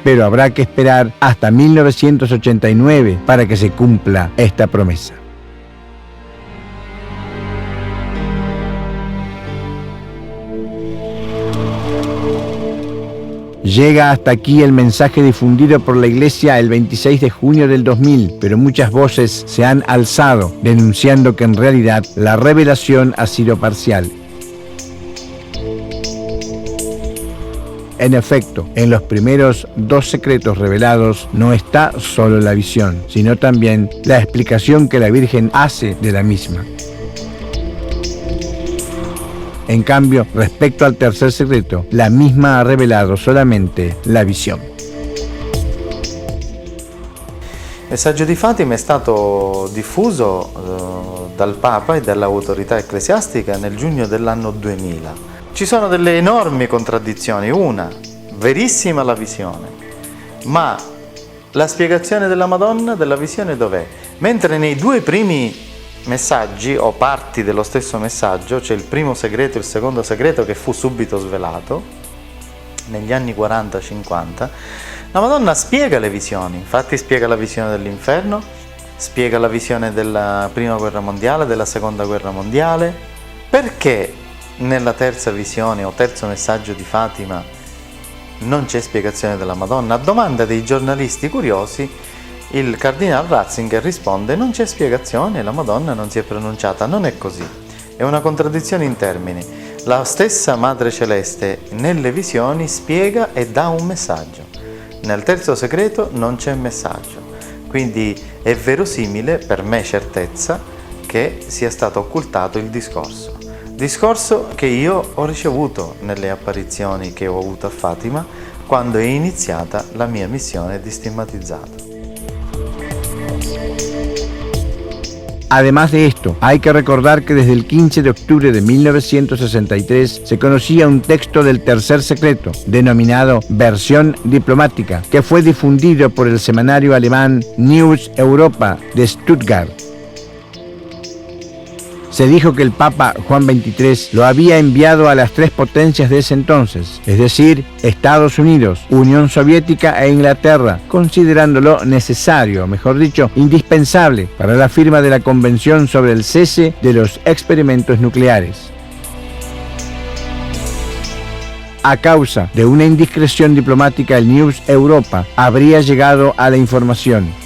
Pero habrá que esperar hasta 1989 para que se cumpla esta promesa. Llega hasta aquí el mensaje difundido por la Iglesia el 26 de junio del 2000, pero muchas voces se han alzado denunciando que en realidad la revelación ha sido parcial. En efecto, en los primeros 2 secretos revelados no está solo la visión, sino también la explicación que la Virgen hace de la misma. En cambio, respecto al tercer secreto, la misma ha revelado solamente la visión. Il messaggio di Fatima è stato diffuso dal Papa e dall'autorità ecclesiastica nel giugno dell'anno 2000. Ci sono delle enormi contraddizioni. Una, verissima la visione, ma la spiegazione della Madonna della visione dov'è? Mentre nei 2 primi messaggi o parti dello stesso messaggio, c'è il primo segreto e il secondo segreto che fu subito svelato negli anni 40-50, la Madonna spiega le visioni. Infatti spiega la visione dell'inferno, spiega la visione della prima guerra mondiale, della seconda guerra mondiale. Perché nella terza visione o terzo messaggio di Fatima non c'è spiegazione della Madonna? A domanda dei giornalisti curiosi, il cardinale Ratzinger risponde: non c'è spiegazione, la Madonna non si è pronunciata. Non è così, è una contraddizione in termini. La stessa Madre Celeste nelle visioni spiega e dà un messaggio. Nel terzo segreto non c'è messaggio, quindi è verosimile, per me certezza, che sia stato occultato il discorso che io ho ricevuto nelle apparizioni che ho avuto a Fatima quando è iniziata la mia missione di stigmatizzato. Además de esto, hay que recordar que desde el 15 de octubre de 1963 se conocía un texto del tercer secreto, denominado Versión Diplomática, que fue difundido por el semanario alemán News Europa de Stuttgart. Se dijo que el Papa Juan XXIII lo había enviado a las 3 potencias de ese entonces, es decir, Estados Unidos, Unión Soviética e Inglaterra, considerándolo necesario, mejor dicho, indispensable para la firma de la Convención sobre el cese de los experimentos nucleares. A causa de una indiscreción diplomática, el News Europa habría llegado a la información.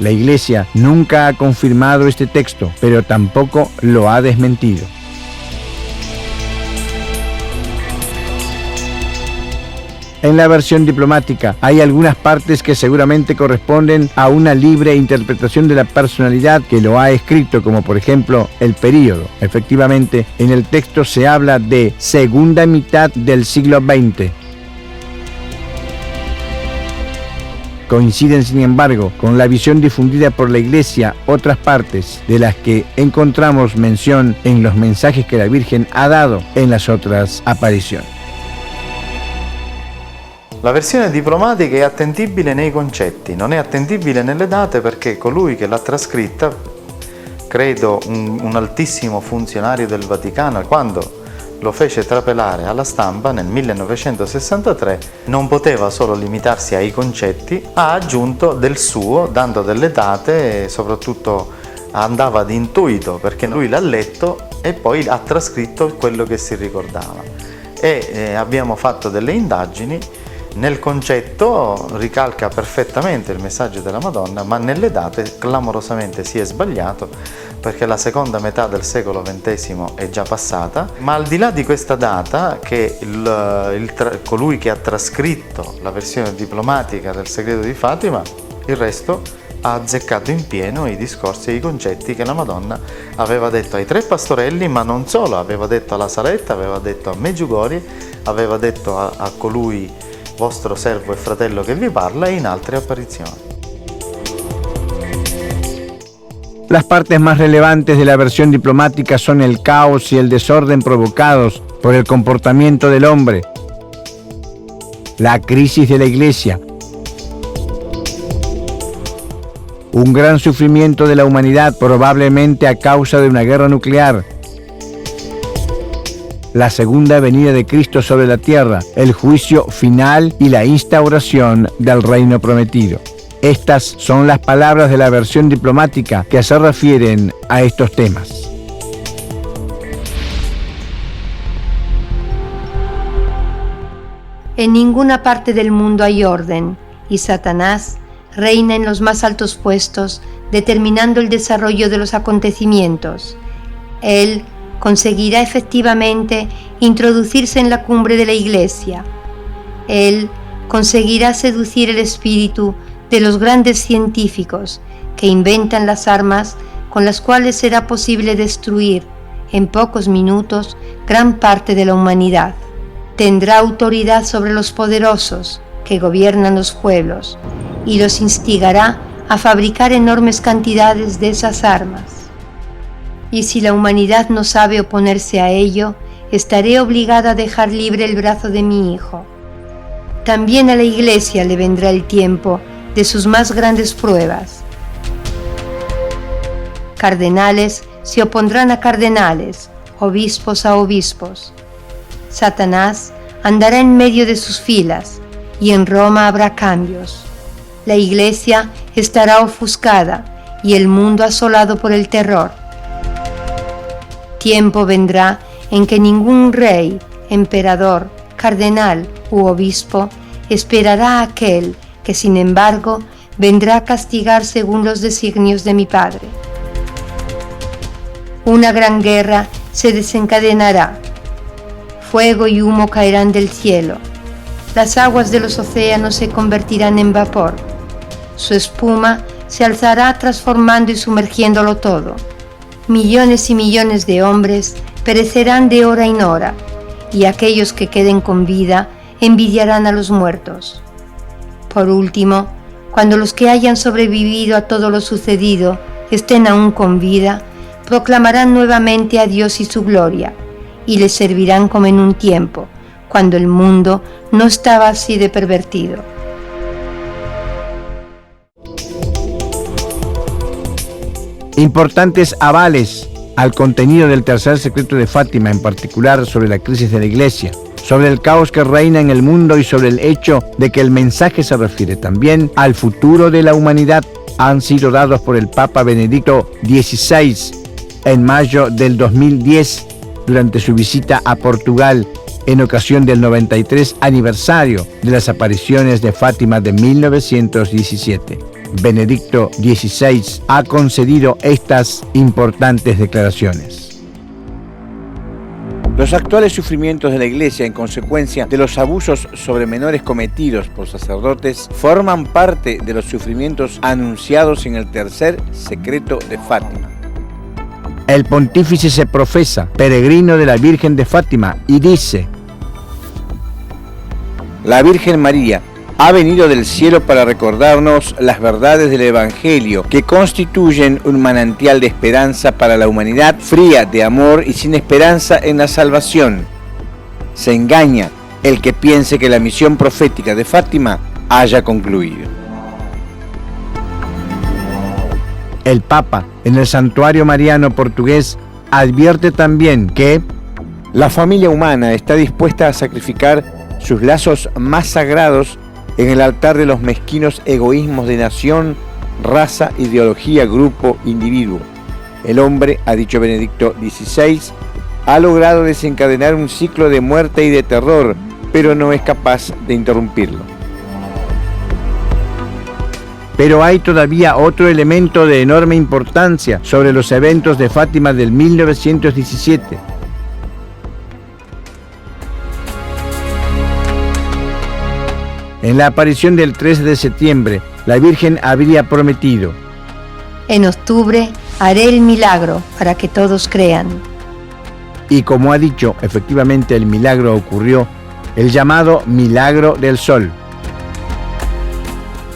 La Iglesia nunca ha confirmado este texto, pero tampoco lo ha desmentido. En la versión diplomática hay algunas partes que seguramente corresponden a una libre interpretación de la personalidad que lo ha escrito, como por ejemplo el período. Efectivamente, en el texto se habla de segunda mitad del siglo XX. Coinciden, sin embargo, con la visión difundida por la Iglesia otras partes de las que encontramos mención en los mensajes que la Virgen ha dado en las otras apparizioni. La versione diplomatica è attendibile nei concetti, non è attendibile nelle date perché colui che l'ha trascritta, credo un altissimo funzionario del Vaticano, quando lo fece trapelare alla stampa nel 1963, non poteva solo limitarsi ai concetti, ha aggiunto del suo, dando delle date e soprattutto andava di intuito perché lui l'ha letto e poi ha trascritto quello che si ricordava. Abbiamo fatto delle indagini. Nel concetto ricalca perfettamente il messaggio della Madonna, ma nelle date clamorosamente si è sbagliato perché la seconda metà del secolo XX è già passata, ma al di là di questa data che colui che ha trascritto la versione diplomatica del segreto di Fatima, il resto ha azzeccato in pieno i discorsi e i concetti che la Madonna aveva detto ai 3 pastorelli, ma non solo, aveva detto alla Saletta, aveva detto a Medjugorje, aveva detto a colui vostro servo e fratello che vi parla e in altre apparizioni. Las partes más relevantes de la versión diplomática son el caos y el desorden provocados por el comportamiento del hombre, la crisis de la Iglesia, un gran sufrimiento de la humanidad probablemente a causa de una guerra nuclear, la segunda venida de Cristo sobre la tierra, el juicio final y la instauración del reino prometido. Estas son las palabras de la versión diplomática que se refieren a estos temas. En ninguna parte del mundo hay orden, y Satanás reina en los más altos puestos, determinando el desarrollo de los acontecimientos. Él conseguirá efectivamente introducirse en la cumbre de la Iglesia. Él conseguirá seducir el espíritu de los grandes científicos que inventan las armas con las cuales será posible destruir en pocos minutos gran parte de la humanidad. Tendrá autoridad sobre los poderosos que gobiernan los pueblos y los instigará a fabricar enormes cantidades de esas armas. Y si la humanidad no sabe oponerse a ello, estaré obligada a dejar libre el brazo de mi hijo. También a la Iglesia le vendrá el tiempo de sus más grandes pruebas. Cardenales se opondrán a cardenales, obispos a obispos. Satanás andará en medio de sus filas y en Roma habrá cambios. La Iglesia estará ofuscada y el mundo asolado por el terror. Tiempo vendrá en que ningún rey, emperador, cardenal u obispo esperará a aquel que, sin embargo, vendrá a castigar según los designios de mi Padre. Una gran guerra se desencadenará. Fuego y humo caerán del cielo. Las aguas de los océanos se convertirán en vapor. Su espuma se alzará transformando y sumergiéndolo todo. Millones y millones de hombres perecerán de hora en hora, y aquellos que queden con vida envidiarán a los muertos. Por último, cuando los que hayan sobrevivido a todo lo sucedido estén aún con vida, proclamarán nuevamente a Dios y su gloria, y les servirán como en un tiempo, cuando el mundo no estaba así de pervertido. Importantes avales al contenido del tercer secreto de Fátima, en particular sobre la crisis de la Iglesia, sobre el caos que reina en el mundo y sobre el hecho de que el mensaje se refiere también al futuro de la humanidad, han sido dados por el Papa Benedicto XVI en mayo del 2010 durante su visita a Portugal en ocasión del 93 aniversario de las apariciones de Fátima de 1917. Benedicto XVI ha concedido estas importantes declaraciones. Los actuales sufrimientos de la Iglesia en consecuencia de los abusos sobre menores cometidos por sacerdotes forman parte de los sufrimientos anunciados en el tercer secreto de Fátima. El pontífice se profesa peregrino de la Virgen de Fátima y dice: la Virgen María ha venido del cielo para recordarnos las verdades del Evangelio, que constituyen un manantial de esperanza para la humanidad fría de amor y sin esperanza en la salvación. Se engaña el que piense que la misión profética de Fátima haya concluido. El Papa, en el Santuario Mariano portugués, advierte también que la familia humana está dispuesta a sacrificar sus lazos más sagrados en el altar de los mezquinos egoísmos de nación, raza, ideología, grupo, individuo. El hombre, ha dicho Benedicto XVI, ha logrado desencadenar un ciclo de muerte y de terror, pero no es capaz de interrumpirlo. Pero hay todavía otro elemento de enorme importancia sobre los eventos de Fátima del 1917. En la aparición del 13 de septiembre, la Virgen habría prometido: en octubre haré el milagro para que todos crean. Y como ha dicho, efectivamente el milagro ocurrió, el llamado milagro del sol.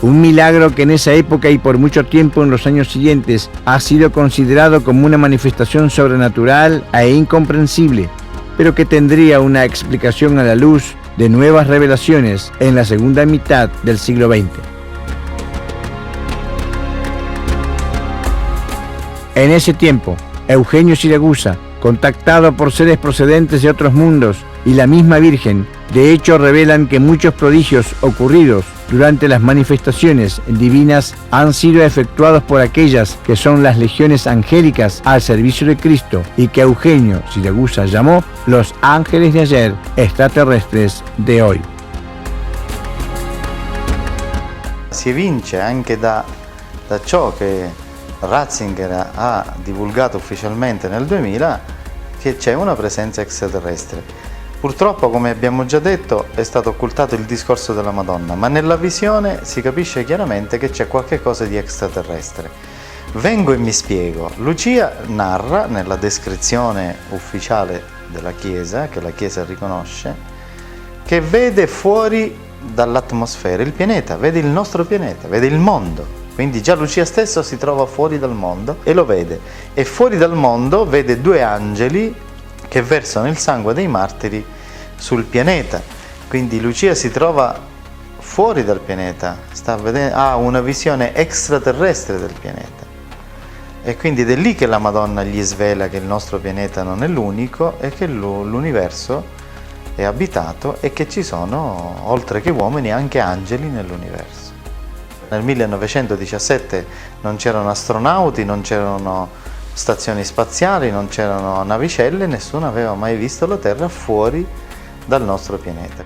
Un milagro que en esa época y por mucho tiempo en los años siguientes ha sido considerado como una manifestación sobrenatural e incomprensible, pero que tendría una explicación a la luz de nuevas revelaciones en la segunda mitad del siglo XX. En ese tiempo, Eugenio Siragusa, contactado por seres procedentes de otros mundos, y la misma Virgen, de hecho revelan que muchos prodigios ocurridos durante las manifestaciones divinas han sido efectuados por aquellas que son las legiones angélicas al servicio de Cristo y que Eugenio Siragusa llamó los ángeles de ayer, extraterrestres de hoy. Si evince anche da ciò che Ratzinger ha divulgato ufficialmente nel 2000, che c'è una presenza extraterrestre. Purtroppo, come abbiamo già detto, è stato occultato il discorso della Madonna, ma nella visione si capisce chiaramente che c'è qualche cosa di extraterrestre. Vengo e mi spiego. Lucia narra, nella descrizione ufficiale della Chiesa, che la Chiesa riconosce, che vede fuori dall'atmosfera il pianeta, vede il nostro pianeta, vede il mondo. Quindi già Lucia stesso si trova fuori dal mondo e lo vede. E fuori dal mondo vede due angeli che versano il sangue dei martiri sul pianeta. Quindi Lucia si trova fuori dal pianeta, ha una visione extraterrestre del pianeta. E quindi ed è lì che la Madonna gli svela che il nostro pianeta non è l'unico e che l'universo è abitato e che ci sono, oltre che uomini, anche angeli nell'universo. Nel 1917 non c'erano astronauti, non c'erano stazioni spaziali, non c'erano navicelle, nessuno aveva mai visto la Terra fuori dal nostro pianeta.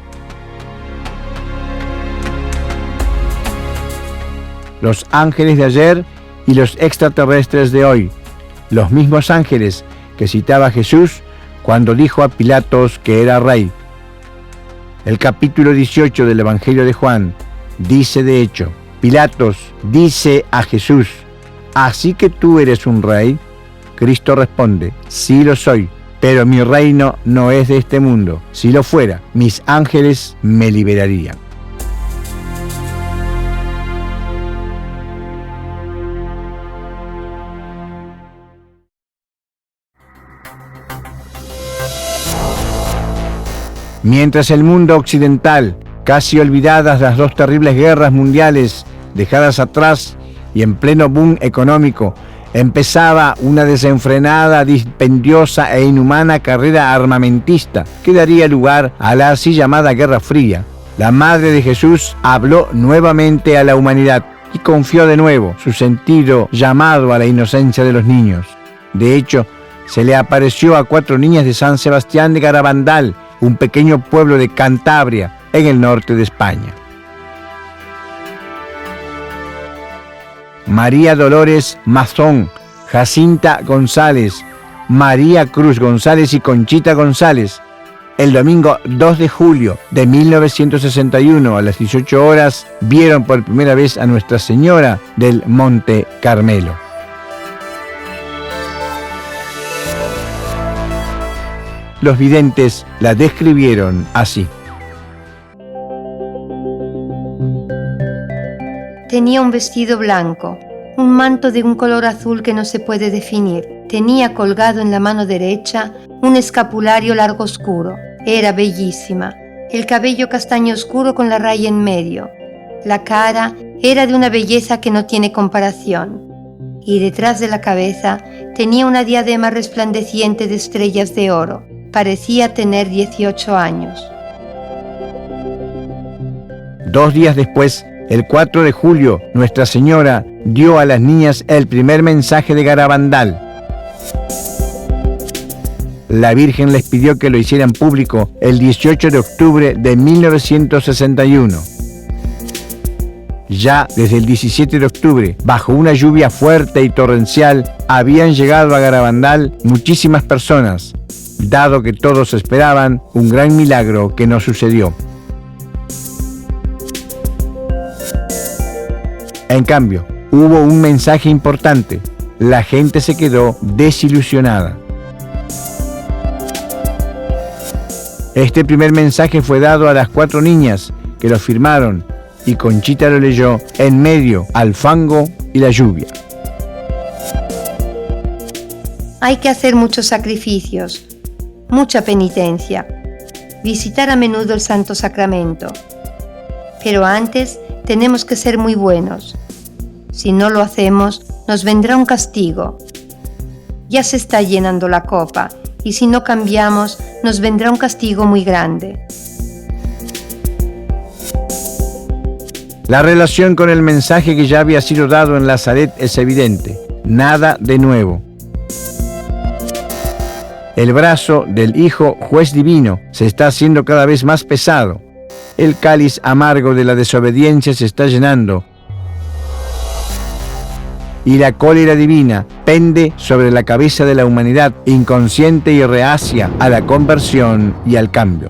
Los ángeles de ayer y los extraterrestres de hoy, los mismos ángeles que citaba Jesús cuando dijo a Pilatos que era rey. El capítulo 18 del Evangelio de Juan dice de hecho, Pilatos dice a Jesús, ¿así que tú eres un rey? Cristo responde, sí lo soy, pero mi reino no es de este mundo. Si lo fuera, mis ángeles me liberarían. Mientras el mundo occidental, casi olvidadas las dos terribles guerras mundiales dejadas atrás y en pleno boom económico, empezaba una desenfrenada, dispendiosa e inhumana carrera armamentista que daría lugar a la así llamada Guerra Fría, la Madre de Jesús habló nuevamente a la humanidad y confió de nuevo su sentido llamado a la inocencia de los niños. De hecho, se le apareció a 4 niñas de San Sebastián de Garabandal, un pequeño pueblo de Cantabria, en el norte de España. María Dolores Mazón, Jacinta González, María Cruz González y Conchita González, el domingo 2 de julio de 1961 a las 18 horas vieron por primera vez a Nuestra Señora del Monte Carmelo. Los videntes la describieron así. Tenía un vestido blanco, un manto de un color azul que no se puede definir. Tenía colgado en la mano derecha un escapulario largo oscuro. Era bellísima. El cabello castaño oscuro con la raya en medio. La cara era de una belleza que no tiene comparación. Y detrás de la cabeza tenía una diadema resplandeciente de estrellas de oro. Parecía tener 18 años. 2 días después, el 4 de julio, Nuestra Señora dio a las niñas el primer mensaje de Garabandal. La Virgen les pidió que lo hicieran público el 18 de octubre de 1961. Ya desde el 17 de octubre, bajo una lluvia fuerte y torrencial, habían llegado a Garabandal muchísimas personas, dado que todos esperaban un gran milagro que no sucedió. En cambio, hubo un mensaje importante. La gente se quedó desilusionada. Este primer mensaje fue dado a las 4 niñas que lo firmaron y Conchita lo leyó en medio al fango y la lluvia. Hay que hacer muchos sacrificios, mucha penitencia, visitar a menudo el Santo Sacramento. Pero antes tenemos que ser muy buenos. Si no lo hacemos, nos vendrá un castigo. Ya se está llenando la copa y si no cambiamos, nos vendrá un castigo muy grande. La relación con el mensaje que ya había sido dado en Nazaret es evidente. Nada de nuevo. El brazo del Hijo Juez Divino se está haciendo cada vez más pesado. El cáliz amargo de la desobediencia se está llenando. y la cólera divina pende sobre la cabeza de la humanidad inconsciente y reacia a la conversión y al cambio.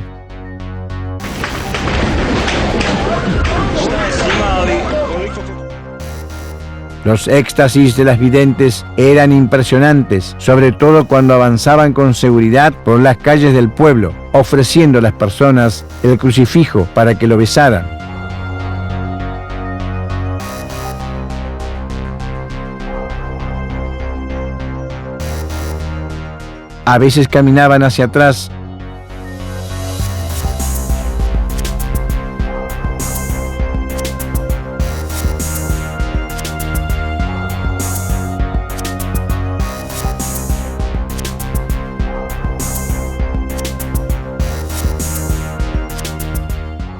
Los éxtasis de las videntes eran impresionantes, sobre todo cuando avanzaban con seguridad por las calles del pueblo, ofreciendo a las personas el crucifijo para que lo besaran. A veces caminaban hacia atrás,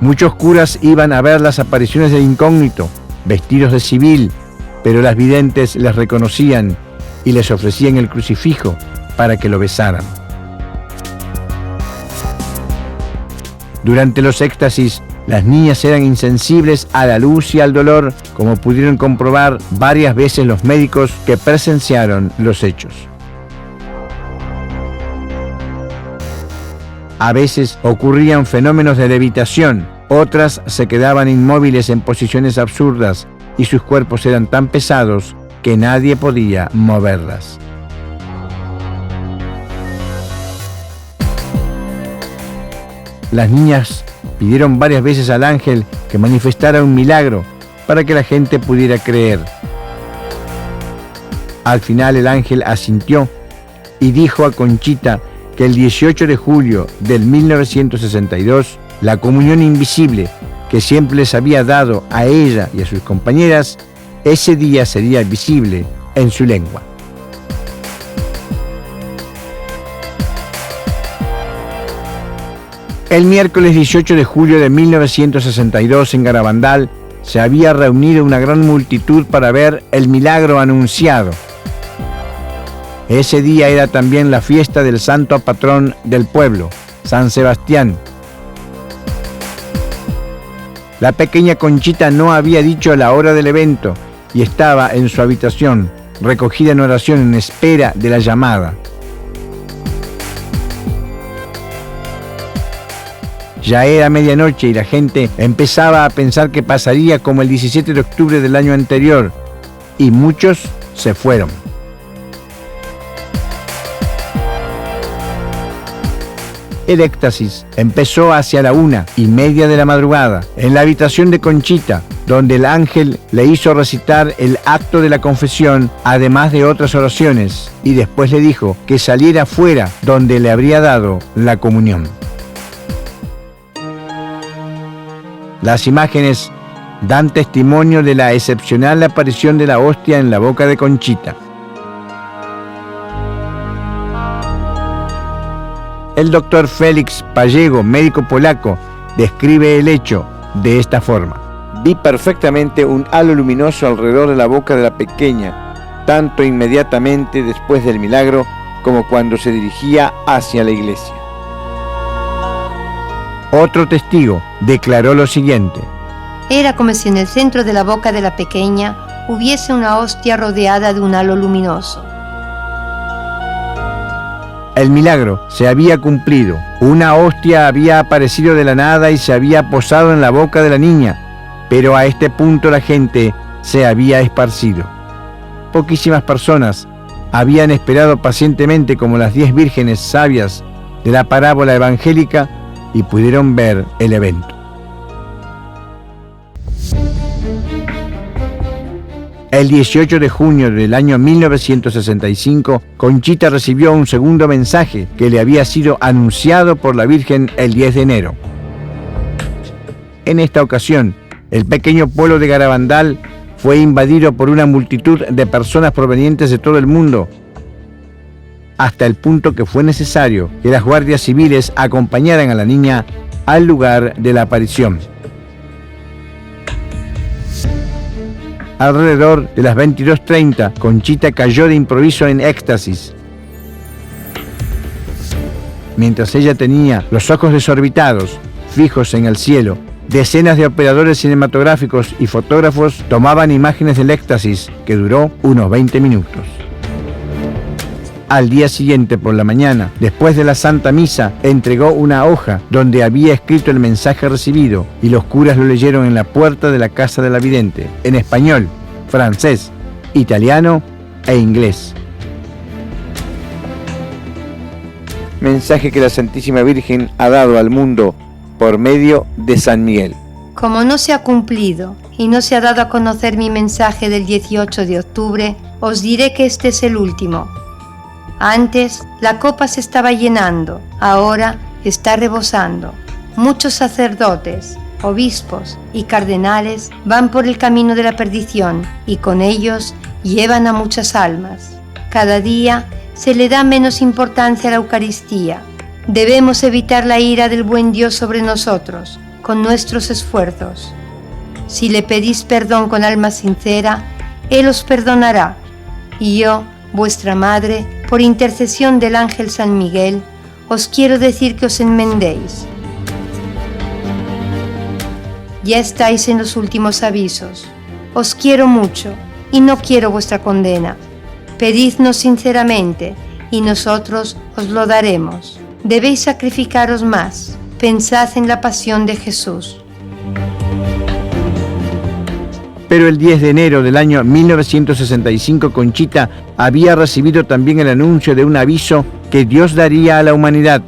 muchos curas iban a ver las apariciones del incógnito, vestidos de civil, pero las videntes les reconocían y les ofrecían el crucifijo para que lo besaran. Durante los éxtasis, las niñas eran insensibles a la luz y al dolor, como pudieron comprobar varias veces los médicos que presenciaron los hechos. A veces ocurrían fenómenos de levitación, otras se quedaban inmóviles en posiciones absurdas y sus cuerpos eran tan pesados que nadie podía moverlas. Las niñas pidieron varias veces al ángel que manifestara un milagro para que la gente pudiera creer. Al final el ángel asintió y dijo a Conchita que el 18 de julio del 1962, la comunión invisible que siempre les había dado a ella y a sus compañeras, ese día sería visible en su lengua. El miércoles 18 de julio de 1962 en Garabandal se había reunido una gran multitud para ver el milagro anunciado. Ese día era también la fiesta del santo patrón del pueblo, San Sebastián. La pequeña Conchita no había dicho la hora del evento y estaba en su habitación, recogida en oración en espera de la llamada. Ya era medianoche y la gente empezaba a pensar que pasaría como el 17 de octubre del año anterior, y muchos se fueron. El éxtasis empezó hacia la 1:30 de la madrugada, en la habitación de Conchita, donde el ángel le hizo recitar el acto de la confesión, además de otras oraciones, y después le dijo que saliera fuera, donde le habría dado la comunión. Las imágenes dan testimonio de la excepcional aparición de la hostia en la boca de Conchita. El doctor Félix Pallego, médico polaco, describe el hecho de esta forma. Vi perfectamente un halo luminoso alrededor de la boca de la pequeña, tanto inmediatamente después del milagro como cuando se dirigía hacia la iglesia. Otro testigo declaró lo siguiente: Era como si en el centro de la boca de la pequeña hubiese una hostia rodeada de un halo luminoso. El milagro se había cumplido. Una hostia había aparecido de la nada y se había posado en la boca de la niña, pero a este punto la gente se había esparcido. Poquísimas personas habían esperado pacientemente como las 10 vírgenes sabias de la parábola evangélica y pudieron ver el evento. El 18 de junio del año 1965, Conchita recibió un segundo mensaje que le había sido anunciado por la Virgen el 10 de enero. En esta ocasión, el pequeño pueblo de Garabandal fue invadido por una multitud de personas provenientes de todo el mundo, hasta el punto que fue necesario que las guardias civiles acompañaran a la niña al lugar de la aparición. Alrededor de las 22:30, Conchita cayó de improviso en éxtasis. Mientras ella tenía los ojos desorbitados, fijos en el cielo, Decenas de operadores cinematográficos y fotógrafos tomaban imágenes del éxtasis, que duró unos 20 minutos. Al día siguiente por la mañana, después de la Santa Misa, entregó una hoja donde había escrito el mensaje recibido y los curas lo leyeron en la puerta de la casa de la vidente, en español, francés, italiano e inglés. Mensaje que la Santísima Virgen ha dado al mundo por medio de San Miguel. Como no se ha cumplido y no se ha dado a conocer mi mensaje del 18 de octubre, os diré que este es el último. Antes la copa se estaba llenando, ahora está rebosando. Muchos sacerdotes, obispos y cardenales van por el camino de la perdición y con ellos llevan a muchas almas. Cada día se le da menos importancia a la Eucaristía. Debemos evitar la ira del buen Dios sobre nosotros con nuestros esfuerzos. Si le pedís perdón con alma sincera, Él os perdonará. Y yo, vuestra Madre, por intercesión del ángel San Miguel, os quiero decir que os enmendéis. Ya estáis en los últimos avisos. Os quiero mucho y no quiero vuestra condena. Pedidnos sinceramente y nosotros os lo daremos. Debéis sacrificaros más. Pensad en la pasión de Jesús. Pero el 10 de enero del año 1965, Conchita había recibido también el anuncio de un aviso que Dios daría a la humanidad.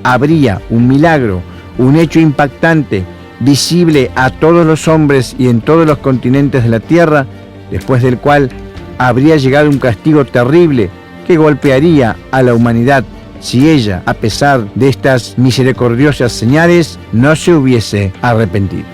Habría un milagro, un hecho impactante, visible a todos los hombres y en todos los continentes de la tierra, después del cual habría llegado un castigo terrible que golpearía a la humanidad si ella, a pesar de estas misericordiosas señales, no se hubiese arrepentido.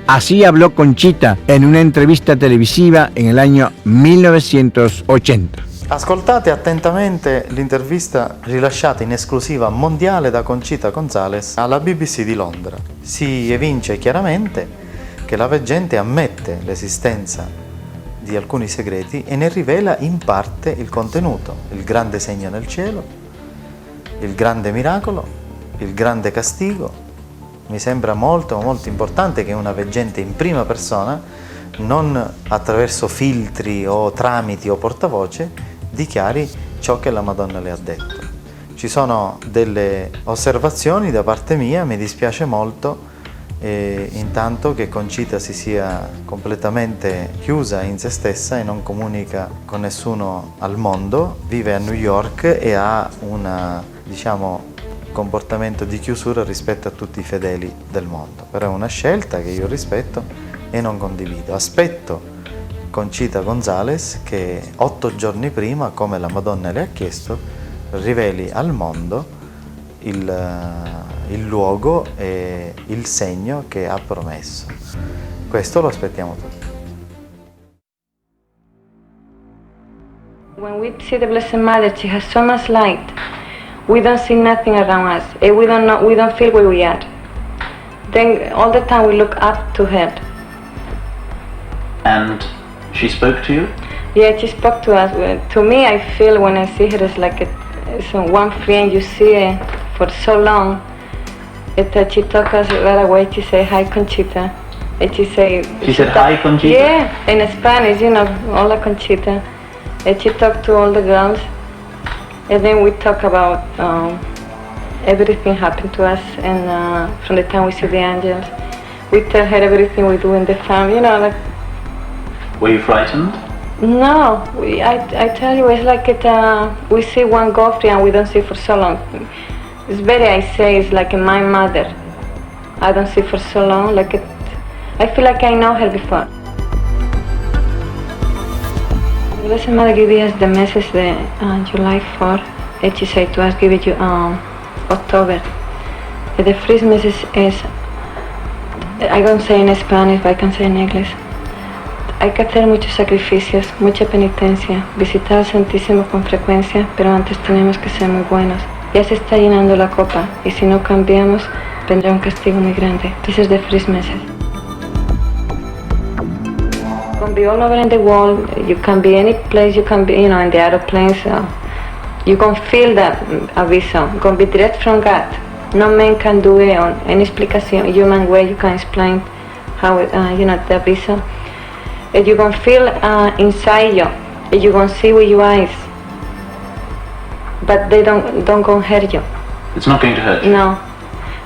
Así habló Conchita en una entrevista televisiva en el año 1980. Ascoltate attentamente l'intervista rilasciata in esclusiva mondiale da Conchita González alla BBC di Londra. Si evince chiaramente che la veggente ammette l'esistenza di alcuni segreti e ne rivela in parte il contenuto, il grande segno nel cielo, il grande miracolo, il grande castigo. Mi sembra molto importante che una veggente in prima persona, non attraverso filtri o tramiti o portavoce, dichiari ciò che la Madonna le ha detto. Ci sono delle osservazioni da parte mia, mi dispiace molto intanto che Conchita si sia completamente chiusa in se stessa e non comunica con nessuno al mondo, vive a New York e ha un comportamento di chiusura rispetto a tutti i fedeli del mondo, però è una scelta che io rispetto e non condivido. Aspetto Conchita González che 8 giorni prima, come la Madonna le ha chiesto, riveli al mondo il luogo e il segno che ha promesso. Questo lo aspettiamo tutti. When we see the Blessed Mother, she has so much light. We don't see nothing around us, and we don't feel where we are. Then all the time we look up to her. And she spoke to you? Yeah, she spoke to us. To me, I feel when I see her, it's like it's one friend you see for so long. She took us right away. She said, "Hi, Conchita." And she said, "Hi, Conchita." Yeah, in Spanish, hola, Conchita. And she talked to all the girls, and then we talk about everything happened to us, and from the time we see the angels, we tell her everything we do in the family. Were you frightened? No, I tell you, it's like we see one Godfrey and we don't see for so long. It's better I say it's like my mother. I don't see for so long, I feel like I know her before. The Blessed Mother gave us the message July 4, and she said to us, give it you October. The first message is, I don't say in Spanish, but I can say in English. Hay que hacer muchos sacrificios, mucha penitencia, visitar al Santísimo con frecuencia, pero antes tenemos que ser muy buenos. Ya se está llenando la copa, y si no cambiamos, vendrá un castigo muy grande. This is the first message. You can be all over in the world, you can be any place, you can be, in the aeroplanes, You can feel that vision. Gonna be direct from God. No man can do it on any explication, human way. You can explain how it, the vision. And you can feel inside you. And you can see with your eyes. But they don't gonna hurt you. It's not going to hurt you. No.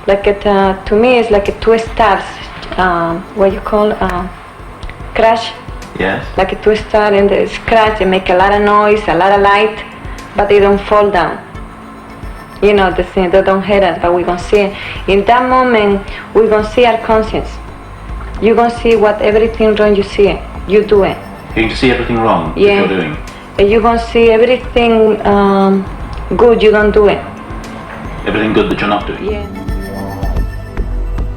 Like it, to me, it's like two stars. What you call crash. Yes. Like a two star in the scratch. They make a lot of noise, a lot of light, but they don't fall down. You know, the thing, they don't hurt us, but we're gonna see it. In that moment, we're gonna see our conscience. You're gonna see what everything wrong you see it. You do it. You're going to see everything wrong that Yeah. you're doing. And you're gonna see everything good, you don't do it. Everything good that you're not doing. Yeah.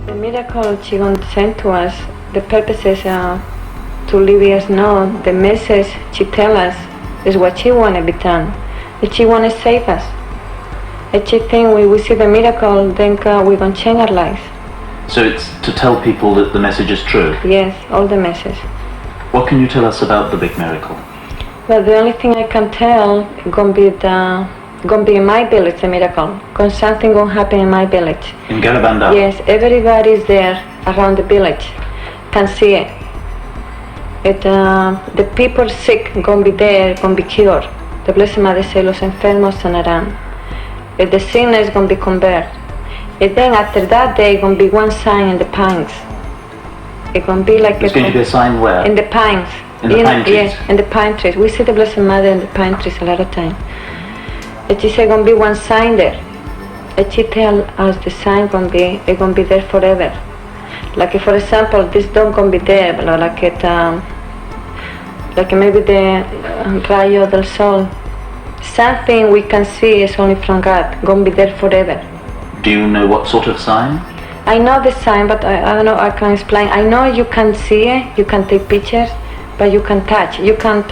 The miracle she gonna send to us, the purpose is to let us know the message she tell us is what she wanna be done. And she wanna save us. And she think we see the miracle, then we're gonna change our lives. So it's to tell people that the message is true. Yes, all the message. What can you tell us about the big miracle? But the only thing I can tell gonna be in my village, the miracle. Cause something gonna happen in my village. In Garabandal? Yes, everybody is there around the village, can see it. The people sick gonna be there, gonna be cured. The Blessed Mother say los enfermos sanarán. The sinners gonna be converted. And then after that day gonna be one sign in the pines. It's gonna be like There's going to be a sign where? in the pines. In the pine trees? Yes, in the pine trees. We see the Blessed Mother in the pine trees a lot of time. And she said gonna be one sign there. And she tell us the sign gonna be there forever. Like for example, this don't gonna be there, but like maybe the rayo del sol. Something we can see is only from God, gonna be there forever. Do you know what sort of sign? I know the sign, but I don't know, I can explain. I know you can see it, you can take pictures, but you can touch, you can't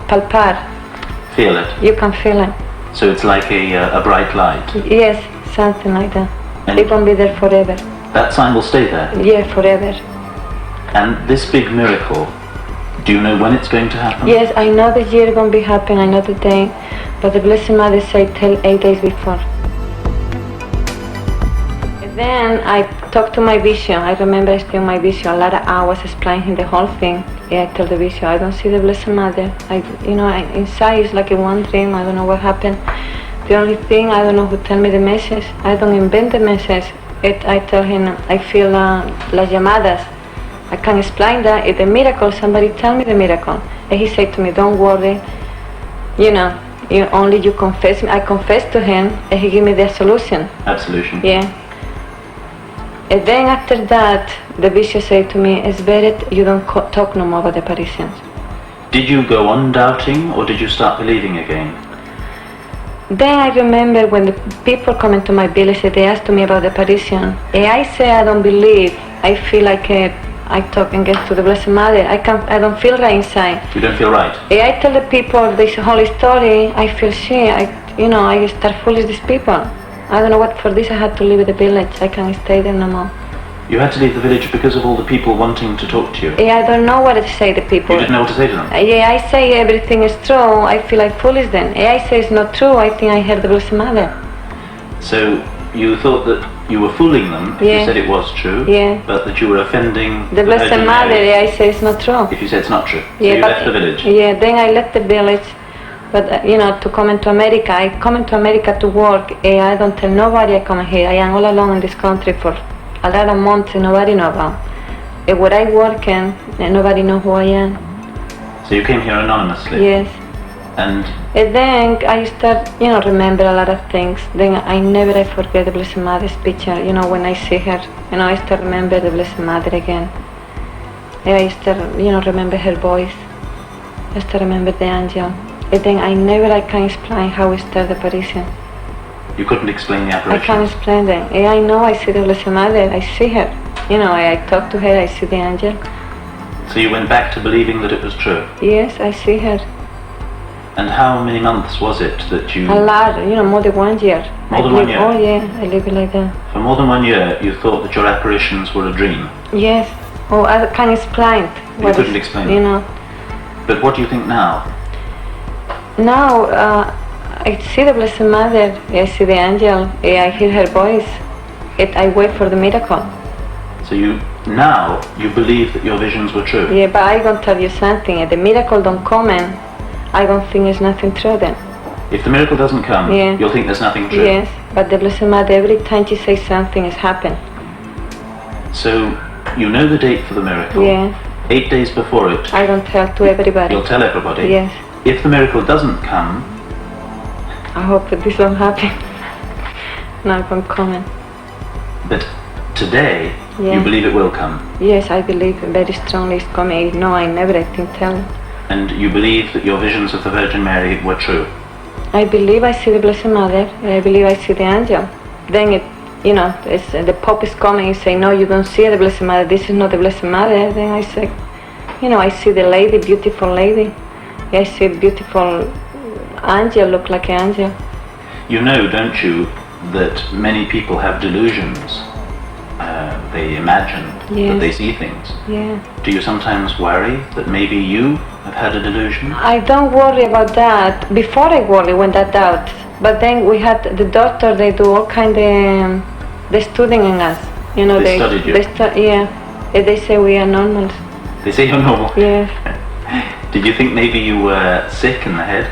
palpar. Feel it. You can feel it. So it's like a bright light. Yes, something like that. And- It won't be there forever. That sign will stay there. Yeah, forever. And this big miracle, do you know when it's going to happen? Yes, I know the year gonna be happening, I know the day, but the Blessed Mother said tell 8 days before. And then I talked to my vision. I remember I still my vision. A lot of hours explaining the whole thing. Yeah, I tell the vision, I don't see the Blessed Mother. Inside it's like a one dream. I don't know what happened. The only thing, I don't know who tell me the message. I don't invent the message. I tell him, I feel las llamadas. I can explain that. It's a miracle. Somebody tell me the miracle. And he said to me, don't worry. You confess me. I confess to him, and he give me the solution. Absolution. Yeah. And then after that, the bishop said to me, it's better you don't talk no more about the apparitions. Did you go on doubting, or did you start believing again? Then I remember when the people come into my village, they asked me about the apparition. And I say I don't believe. I feel like I talk against to the Blessed Mother. I don't feel right inside. You don't feel right? And I tell the people this whole story. I feel shame. I start foolish these people. I don't know what for this I had to leave the village. I can't stay there no more. You had to leave the village because of all the people wanting to talk to you? And I don't know what to say to people. You didn't know what to say to them? Yeah, I say everything is true. I feel like foolish then. And I say it's not true. I think I heard the Blessed Mother. So you thought that you were fooling them if Yeah. you said it was true, Yeah. but that you were offending The Blessed Virgin Mother, Mary I say it's not true. if you said it's not true. So Yeah, you but left the village. Yeah, then I left the village, but to come into America. I come into America to work, and I don't tell nobody I come here. I am all alone in this country for a lot of months, and nobody know about. And where I work, and nobody know who I am. So you came here anonymously. Yes. And And then I start, remember a lot of things. Then I forget the Blessed Mother's picture. When I see her, I start remember the Blessed Mother again. And I start, remember her voice. I start remember the angel. And then I can explain how we start the apparition. you couldn't explain the I apparition. can't explain them. And I know I see the Blessed Mother. I see her. I talk to her. I see the angel. So you went back to believing that it was true. Yes, I see her. And how many months was it that you... A lot, more than 1 year. More than I 1 live- year? Oh yeah, I live it like that. For more than 1 year, you thought that your apparitions were a dream. Yes. Oh, I can explain. You couldn't explain it. But what do you think now? Now, I see the Blessed Mother, I see the angel, I hear her voice, I wait for the miracle. So you believe that your visions were true. Yeah, but I gonna tell you something, if the miracle don't come in, I don't think it's nothing true then. If the miracle doesn't come, Yeah. you'll think there's nothing true. Yes, but the Blessed Mother, every time she says something, it's happened. So you know the date for the miracle. Yeah, 8 days before it, I don't tell to everybody. you'll tell everybody. Yes, If the miracle doesn't come, I hope that this don't happen. Not gonna come in. but today, Yeah. you believe it will come. Yes, I believe very strongly it's coming. No, I never, I think tell. And you believe that your visions of the Virgin Mary were true. I believe I see the Blessed Mother, and I believe I see the angel. Then it, it's, the Pope is coming and say, no, you don't see the Blessed Mother, this is not the Blessed Mother. Then I say, I see the lady, beautiful lady. I see a beautiful angel, look like an angel. You know, don't you, that many people have delusions. They imagine Yes. that they see things. Yeah. Do you sometimes worry that maybe you have had a delusion? I don't worry about that. Before I worry when that doubt. But then we had the doctor, they do all kind of, they studying in us. They studied you? Yeah. And they say we are normals. They say you're normal. Yes. Did you think maybe you were sick in the head?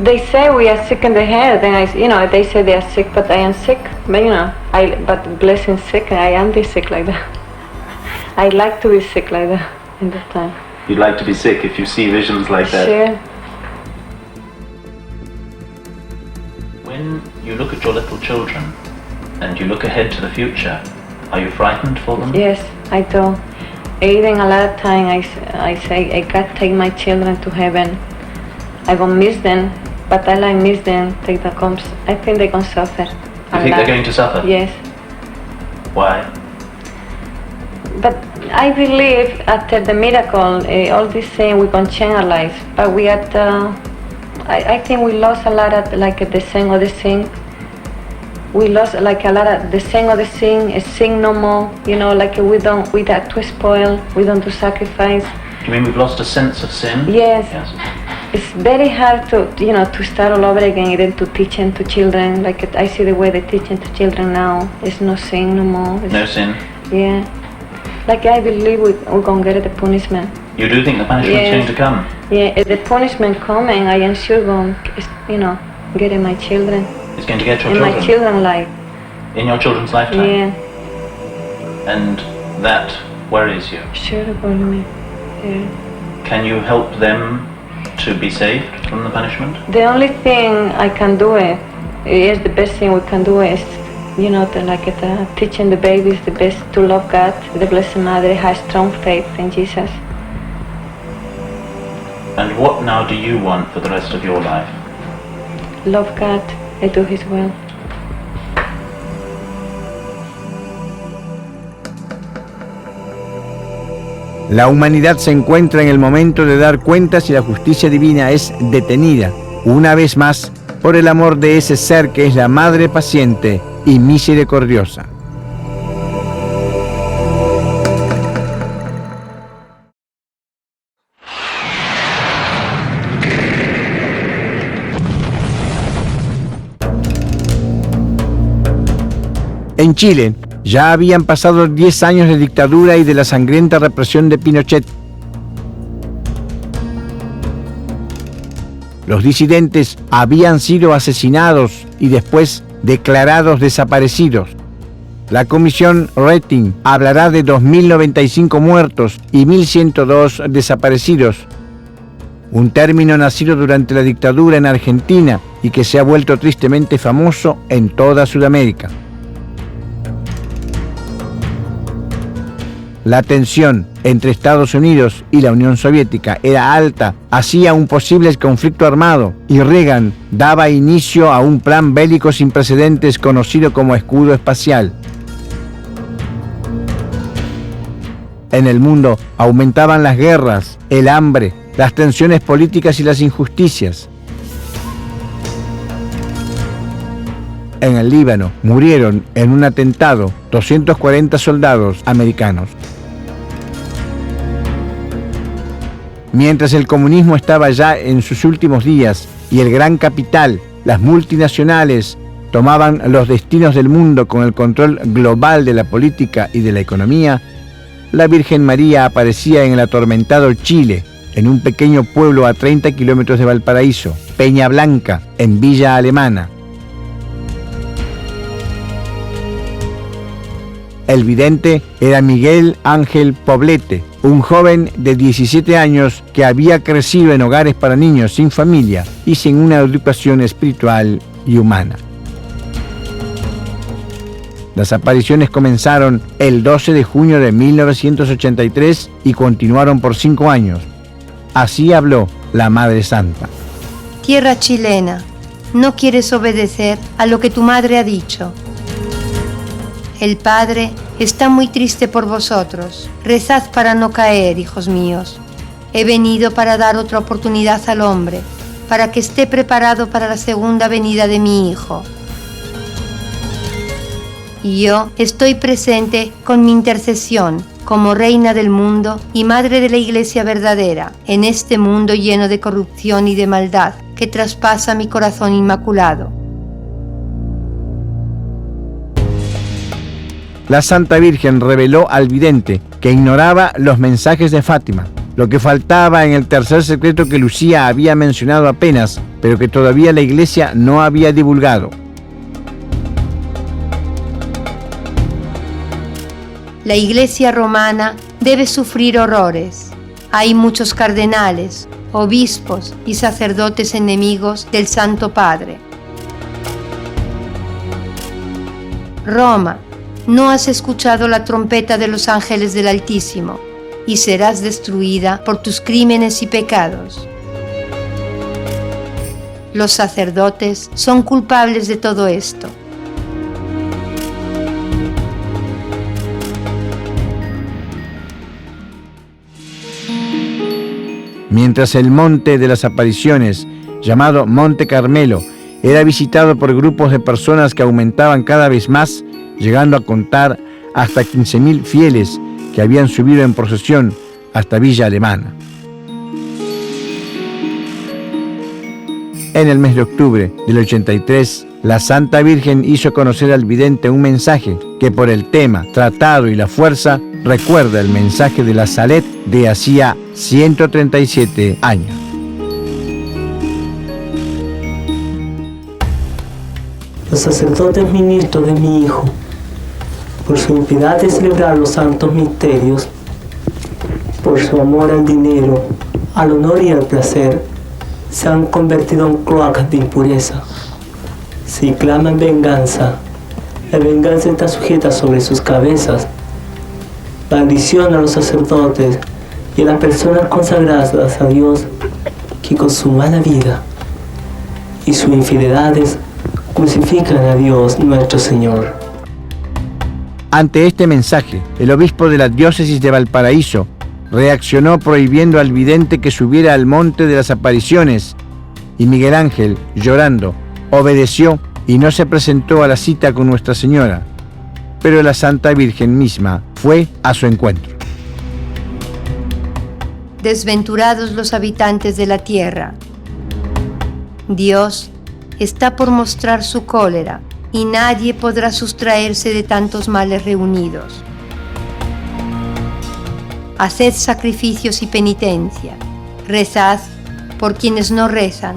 They say we are sick in the head, and they say they are sick, but I am sick. But but blessing sick, I am be sick like that. I like to be sick like that in that time. You'd like to be sick if you see visions like that. Sure. When you look at your little children and you look ahead to the future, are you frightened for them? Yes, I do. Even a lot of time I say, I God take my children to heaven. I won't miss them, but I like miss them. Take the comes. I think they're gonna suffer. You think they're going to suffer? Yes. Why? But I believe after the miracle, all this saying we're gonna change our lives. But we had, I think we lost a lot of like the saying of the thing. We lost like a lot of the saying of the thing. Sing no more. Like we got to spoil. We don't do sacrifice. You mean we've lost a sense of sin? Yes. It's very hard to start all over again and then to teach them to children. Like I see the way they teach them to children now. It's no sin no more. No sin? Yeah. Like I believe we're gonna get the punishment. You do think the punishment's Yes. going to come? Yeah, if the punishment coming, I am sure gonna, get in my children. It's going to get your In children? my children's life. In your children's lifetime? Yeah, And that worries you? sure about me. Yeah. Can you help them to be saved from the punishment? The only thing I can do is the best thing we can do is, teaching the babies the best to love God, the Blessed Mother, have strong faith in Jesus. And what now do you want for the rest of your life? Love God and do His will. La humanidad se encuentra en el momento de dar cuentas y la justicia divina es detenida, una vez más, por el amor de ese ser que es la Madre paciente y misericordiosa. En Chile, ya habían pasado 10 años de dictadura y de la sangrienta represión de Pinochet. Los disidentes habían sido asesinados y después declarados desaparecidos. La comisión Rating hablará de 2.095 muertos y 1.102 desaparecidos, un término nacido durante la dictadura en Argentina y que se ha vuelto tristemente famoso en toda Sudamérica. La tensión entre Estados Unidos y la Unión Soviética era alta, hacía un posible conflicto armado y Reagan daba inicio a un plan bélico sin precedentes conocido como escudo espacial. En el mundo aumentaban las guerras, el hambre, las tensiones políticas y las injusticias. En el Líbano murieron en un atentado 240 soldados americanos. Mientras el comunismo estaba ya en sus últimos días y el gran capital las multinacionales tomaban los destinos del mundo con el control global de la política y de la economía, la Virgen María aparecía en el atormentado Chile, en un pequeño pueblo a 30 kilómetros de Valparaíso, Peña Blanca, en Villa Alemana. El vidente era Miguel Ángel Poblete, un joven de 17 años que había crecido en hogares para niños sin familia y sin una educación espiritual y humana. Las apariciones comenzaron el 12 de junio de 1983 y continuaron por 5 años. Así habló la Madre Santa. Tierra chilena, no quieres obedecer a lo que tu madre ha dicho. El Padre está muy triste por vosotros. Rezad para no caer, hijos míos. He venido para dar otra oportunidad al hombre, para que esté preparado para la segunda venida de mi Hijo. Y yo estoy presente con mi intercesión como Reina del mundo y Madre de la Iglesia verdadera, en este mundo lleno de corrupción y de maldad que traspasa mi corazón inmaculado. La Santa Virgen reveló al vidente que ignoraba los mensajes de Fátima, lo que faltaba en el tercer secreto que Lucía había mencionado apenas, pero que todavía la Iglesia no había divulgado. La Iglesia romana debe sufrir horrores. Hay muchos cardenales, obispos y sacerdotes enemigos del Santo Padre. Roma, no has escuchado la trompeta de los ángeles del Altísimo, y serás destruida por tus crímenes y pecados. Los sacerdotes son culpables de todo esto. Mientras el Monte de las Apariciones, llamado Monte Carmelo, era visitado por grupos de personas que aumentaban cada vez más, llegando a contar hasta 15.000 fieles que habían subido en procesión hasta Villa Alemana. En el mes de octubre del 83, la Santa Virgen hizo conocer al vidente un mensaje que por el tema, tratado y la fuerza recuerda el mensaje de la Salet de hacía 137 años. Los sacerdotes ministros de mi Hijo, por su impiedad de celebrar los santos misterios, por su amor al dinero, al honor y al placer, se han convertido en cloacas de impureza. Si claman venganza, la venganza está sujeta sobre sus cabezas. Maldición a los sacerdotes y a las personas consagradas a Dios que con su mala vida y sus infidelidades crucifican a Dios nuestro Señor. Ante este mensaje, el obispo de la diócesis de Valparaíso reaccionó prohibiendo al vidente que subiera al Monte de las Apariciones, y Miguel Ángel, llorando, obedeció y no se presentó a la cita con Nuestra Señora, pero la Santa Virgen misma fue a su encuentro. Desventurados los habitantes de la tierra. Dios está por mostrar su cólera y nadie podrá sustraerse de tantos males reunidos. Haced sacrificios y penitencia, rezad por quienes no rezan.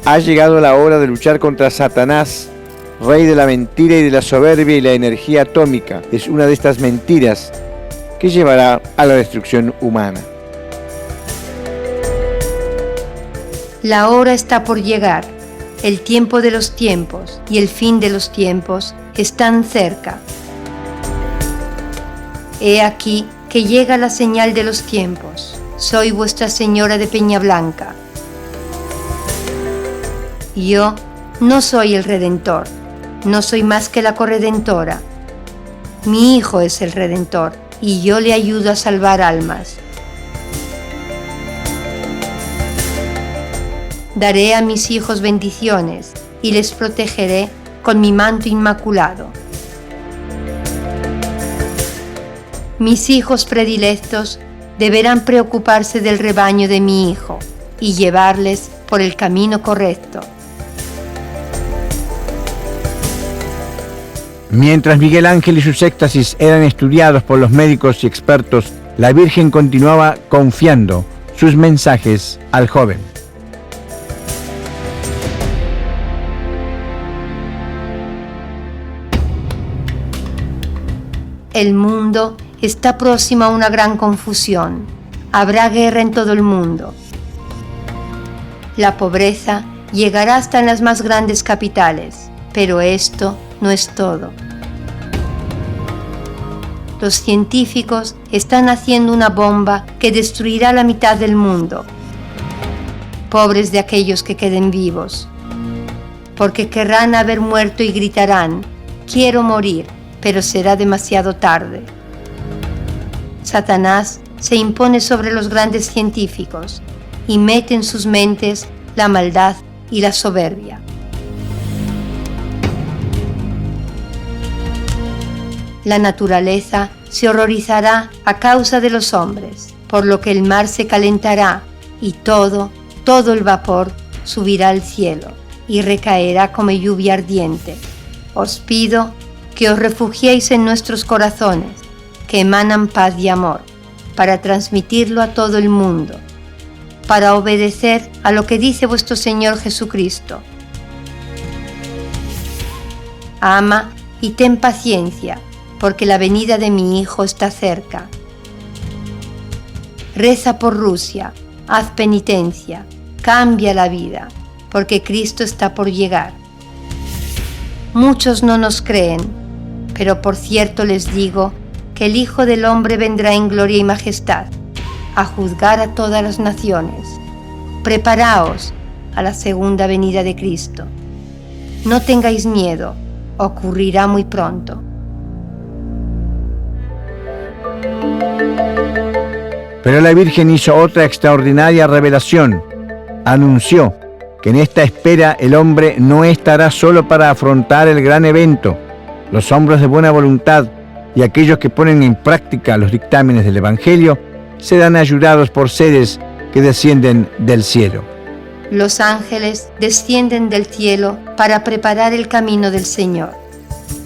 Ha llegado la hora de luchar contra Satanás, rey de la mentira y de la soberbia y la energía atómica. Es una de estas mentiras que llevará a la destrucción humana. La hora está por llegar, el tiempo de los tiempos y el fin de los tiempos están cerca. He aquí que llega la señal de los tiempos. Soy vuestra Señora de Peña Blanca. Yo no soy el Redentor, no soy más que la corredentora. Mi Hijo es el Redentor y yo le ayudo a salvar almas. Daré a mis hijos bendiciones y les protegeré con mi manto inmaculado. mis hijos predilectos deberán preocuparse del rebaño de mi Hijo y llevarles por el camino correcto. Mientras Miguel Ángel y sus éxtasis eran estudiados por los médicos y expertos, la Virgen continuaba confiando sus mensajes al joven. El mundo está próximo a una gran confusión. Habrá guerra en todo el mundo. La pobreza llegará hasta en las más grandes capitales, pero esto no es todo. Los científicos están haciendo una bomba que destruirá la mitad del mundo. Pobres de aquellos que queden vivos, porque querrán haber muerto y gritarán: quiero morir, pero será demasiado tarde. Satanás se impone sobre los grandes científicos y mete en sus mentes la maldad y la soberbia. La naturaleza se horrorizará a causa de los hombres, por lo que el mar se calentará y todo el vapor subirá al cielo y recaerá como lluvia ardiente. Os pido que os refugiéis en nuestros corazones, que emanan paz y amor, para transmitirlo a todo el mundo, para obedecer a lo que dice vuestro Señor Jesucristo. Ama y ten paciencia, porque la venida de mi Hijo está cerca. Reza por Rusia, haz penitencia, cambia la vida, porque Cristo está por llegar. Muchos no nos creen, pero por cierto les digo que el Hijo del Hombre vendrá en gloria y majestad, a juzgar a todas las naciones. Preparaos a la segunda venida de Cristo. No tengáis miedo, ocurrirá muy pronto. Pero la Virgen hizo otra extraordinaria revelación. Anunció que en esta espera el hombre no estará solo para afrontar el gran evento. Los hombres de buena voluntad y aquellos que ponen en práctica los dictámenes del Evangelio serán ayudados por seres que descienden del cielo. Los ángeles descienden del cielo para preparar el camino del Señor.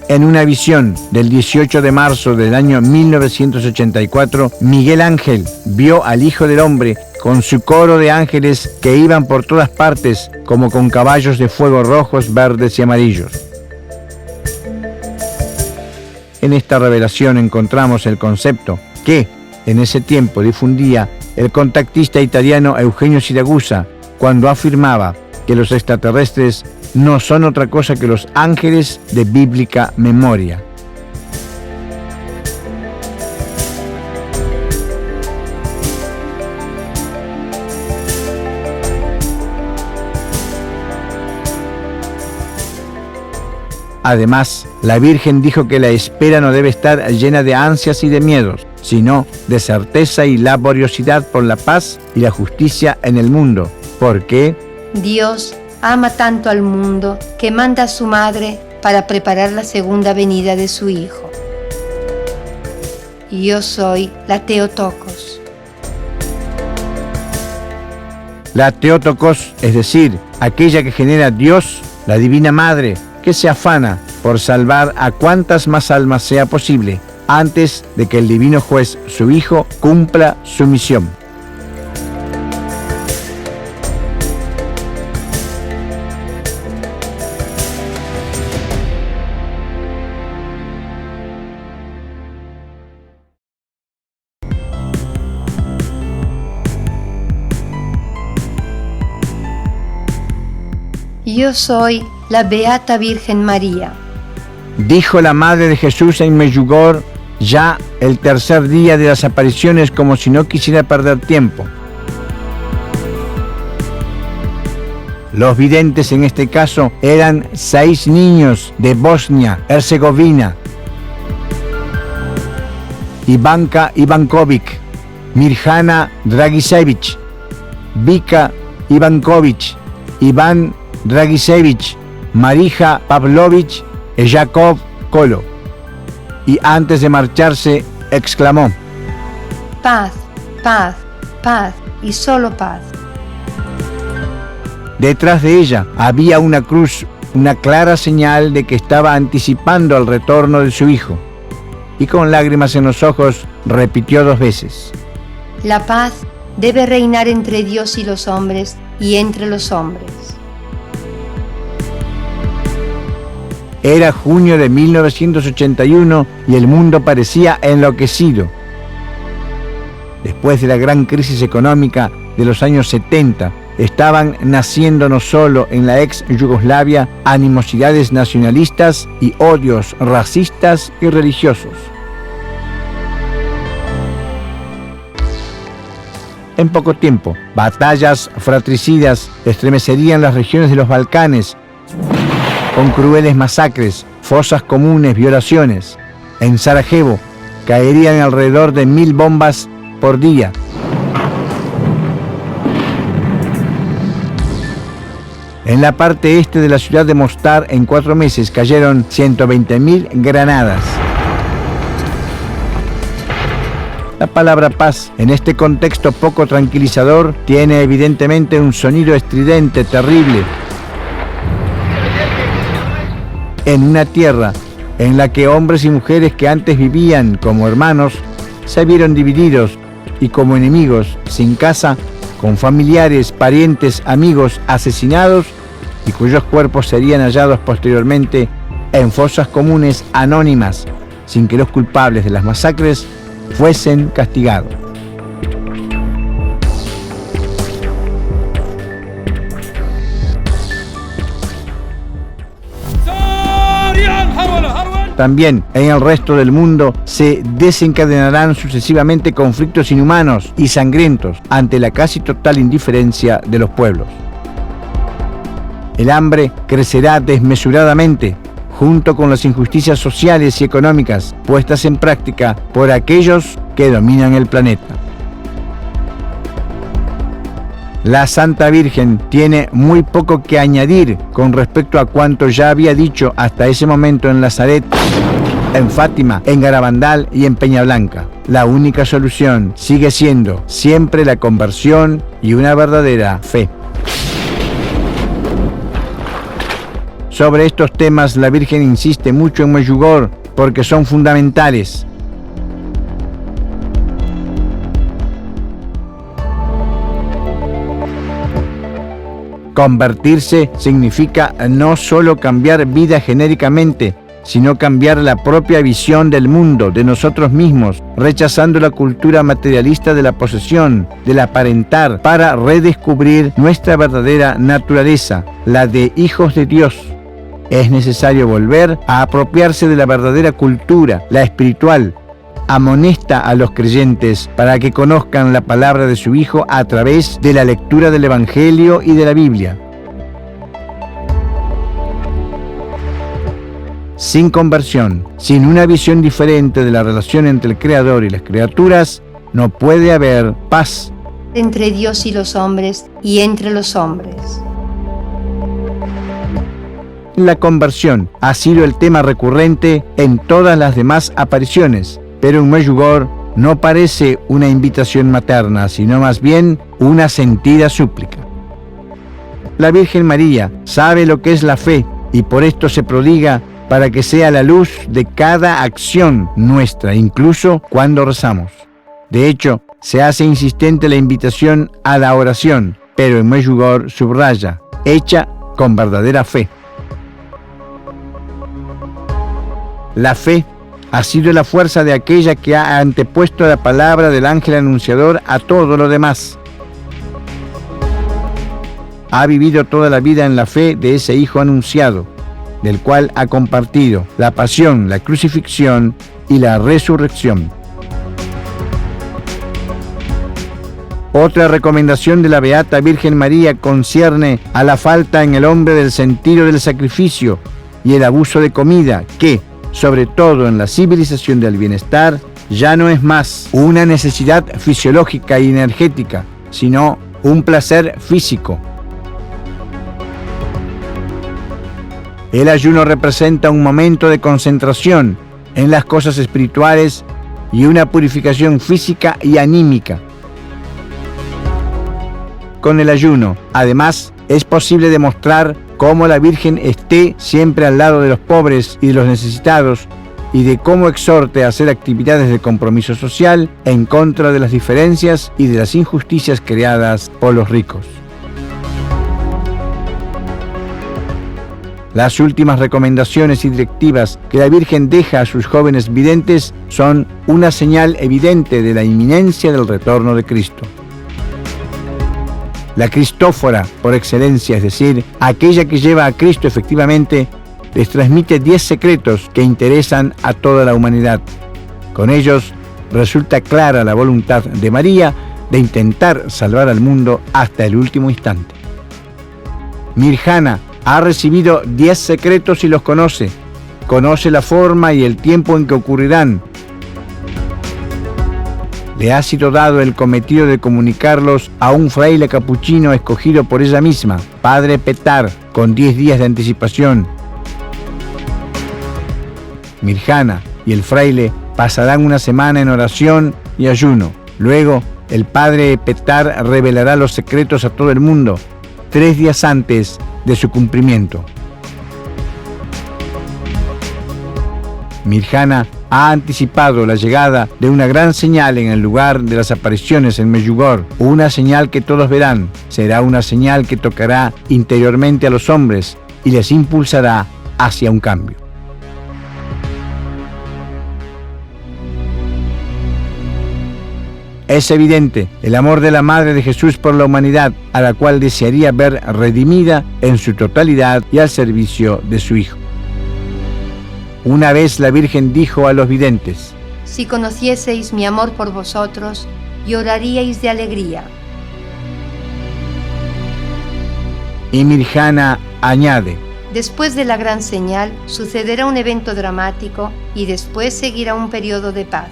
En una visión del 18 de marzo del año 1984, Miguel Ángel vio al Hijo del Hombre con su coro de ángeles que iban por todas partes como con caballos de fuego rojos, verdes y amarillos. En esta revelación encontramos el concepto que en ese tiempo difundía el contactista italiano Eugenio Siragusa cuando afirmaba que los extraterrestres no son otra cosa que los ángeles de bíblica memoria. Además, la Virgen dijo que la espera no debe estar llena de ansias y de miedos, sino de certeza y laboriosidad por la paz y la justicia en el mundo, porque Dios ama tanto al mundo que manda a su madre para preparar la segunda venida de su Hijo. Yo soy la Theotokos. La Theotokos, es decir, aquella que genera Dios, la Divina Madre, que se afana por salvar a cuantas más almas sea posible antes de que el Divino Juez, su Hijo, cumpla su misión. Yo soy la Beata Virgen María. Dijo la Madre de Jesús en Medjugorje, ya el tercer día de las apariciones, como si no quisiera perder tiempo. Los videntes en este caso eran 6 niños de Bosnia-Herzegovina: Ivanka Ivankovic, Mirjana Dragicevic, Vika Ivankovic, Iván Dragicevic, Marija Pavlovich y Jacob Kolo. Y antes de marcharse, exclamó: Paz, paz, paz y solo paz. Detrás de ella había una cruz, una clara señal de que estaba anticipando el retorno de su hijo. Y con lágrimas en los ojos repitió 2 veces: La paz debe reinar entre Dios y los hombres y entre los hombres. Era junio de 1981 y el mundo parecía enloquecido. Después de la gran crisis económica de los años 70, estaban naciendo no solo en la ex Yugoslavia animosidades nacionalistas y odios racistas y religiosos. En poco tiempo, batallas fratricidas estremecerían las regiones de los Balcanes, con crueles masacres, fosas comunes, violaciones. En Sarajevo caerían alrededor de 1000 bombas por día. En la parte este de la ciudad de Mostar, en 4 meses cayeron 120.000 granadas. La palabra paz, en este contexto poco tranquilizador, tiene evidentemente un sonido estridente, terrible. En una tierra en la que hombres y mujeres que antes vivían como hermanos se vieron divididos y como enemigos, sin casa, con familiares, parientes, amigos asesinados y cuyos cuerpos serían hallados posteriormente en fosas comunes anónimas, sin que los culpables de las masacres fuesen castigados. También en el resto del mundo se desencadenarán sucesivamente conflictos inhumanos y sangrientos ante la casi total indiferencia de los pueblos. El hambre crecerá desmesuradamente, junto con las injusticias sociales y económicas puestas en práctica por aquellos que dominan el planeta. La Santa Virgen tiene muy poco que añadir con respecto a cuanto ya había dicho hasta ese momento en Nazaret, en Fátima, en Garabandal y en Peñablanca. La única solución sigue siendo siempre la conversión y una verdadera fe. Sobre estos temas la Virgen insiste mucho en Medjugorje porque son fundamentales. Convertirse significa no solo cambiar vida genéricamente, sino cambiar la propia visión del mundo, de nosotros mismos, rechazando la cultura materialista de la posesión, del aparentar, para redescubrir nuestra verdadera naturaleza, la de hijos de Dios. Es necesario volver a apropiarse de la verdadera cultura, la espiritual. Amonesta a los creyentes para que conozcan la palabra de su Hijo a través de la lectura del Evangelio y de la Biblia. Sin conversión, sin una visión diferente de la relación entre el Creador y las criaturas, no puede haber paz entre Dios y los hombres y entre los hombres. La conversión ha sido el tema recurrente en todas las demás apariciones, pero en Medjugorje no parece una invitación materna, sino más bien una sentida súplica. La Virgen María sabe lo que es la fe y por esto se prodiga para que sea la luz de cada acción nuestra, incluso cuando rezamos. De hecho, se hace insistente la invitación a la oración, pero en Medjugorje subraya, hecha con verdadera fe. La fe ha sido la fuerza de aquella que ha antepuesto la palabra del ángel anunciador a todo lo demás. Ha vivido toda la vida en la fe de ese Hijo anunciado, del cual ha compartido la pasión, la crucifixión y la resurrección. Otra recomendación de la Beata Virgen María concierne a la falta en el hombre del sentido del sacrificio y el abuso de comida que, sobre todo en la civilización del bienestar, ya no es más una necesidad fisiológica y energética, sino un placer físico. El ayuno representa un momento de concentración en las cosas espirituales y una purificación física y anímica. Con el ayuno, además, es posible demostrar cómo la Virgen esté siempre al lado de los pobres y de los necesitados, y de cómo exhorte a hacer actividades de compromiso social en contra de las diferencias y de las injusticias creadas por los ricos. Las últimas recomendaciones y directivas que la Virgen deja a sus jóvenes videntes son una señal evidente de la inminencia del retorno de Cristo. La Cristófora, por excelencia, es decir, aquella que lleva a Cristo efectivamente, les transmite 10 secretos que interesan a toda la humanidad. Con ellos resulta clara la voluntad de María de intentar salvar al mundo hasta el último instante. Mirjana ha recibido 10 secretos y los conoce. Conoce la forma y el tiempo en que ocurrirán. Le ha sido dado el cometido de comunicarlos a un fraile capuchino escogido por ella misma, Padre Petar, con 10 días de anticipación. Mirjana y el fraile pasarán una semana en oración y ayuno. Luego, el Padre Petar revelará los secretos a todo el mundo, 3 días antes de su cumplimiento. Mirjana ha anticipado la llegada de una gran señal en el lugar de las apariciones en Medjugorje, una señal que todos verán. Será una señal que tocará interiormente a los hombres y les impulsará hacia un cambio. Es evidente el amor de la Madre de Jesús por la humanidad, a la cual desearía ver redimida en su totalidad y al servicio de su Hijo. Una vez la Virgen dijo a los videntes: Si conocieseis mi amor por vosotros, lloraríais de alegría. Y Mirjana añade: Después de la gran señal, sucederá un evento dramático y después seguirá un periodo de paz.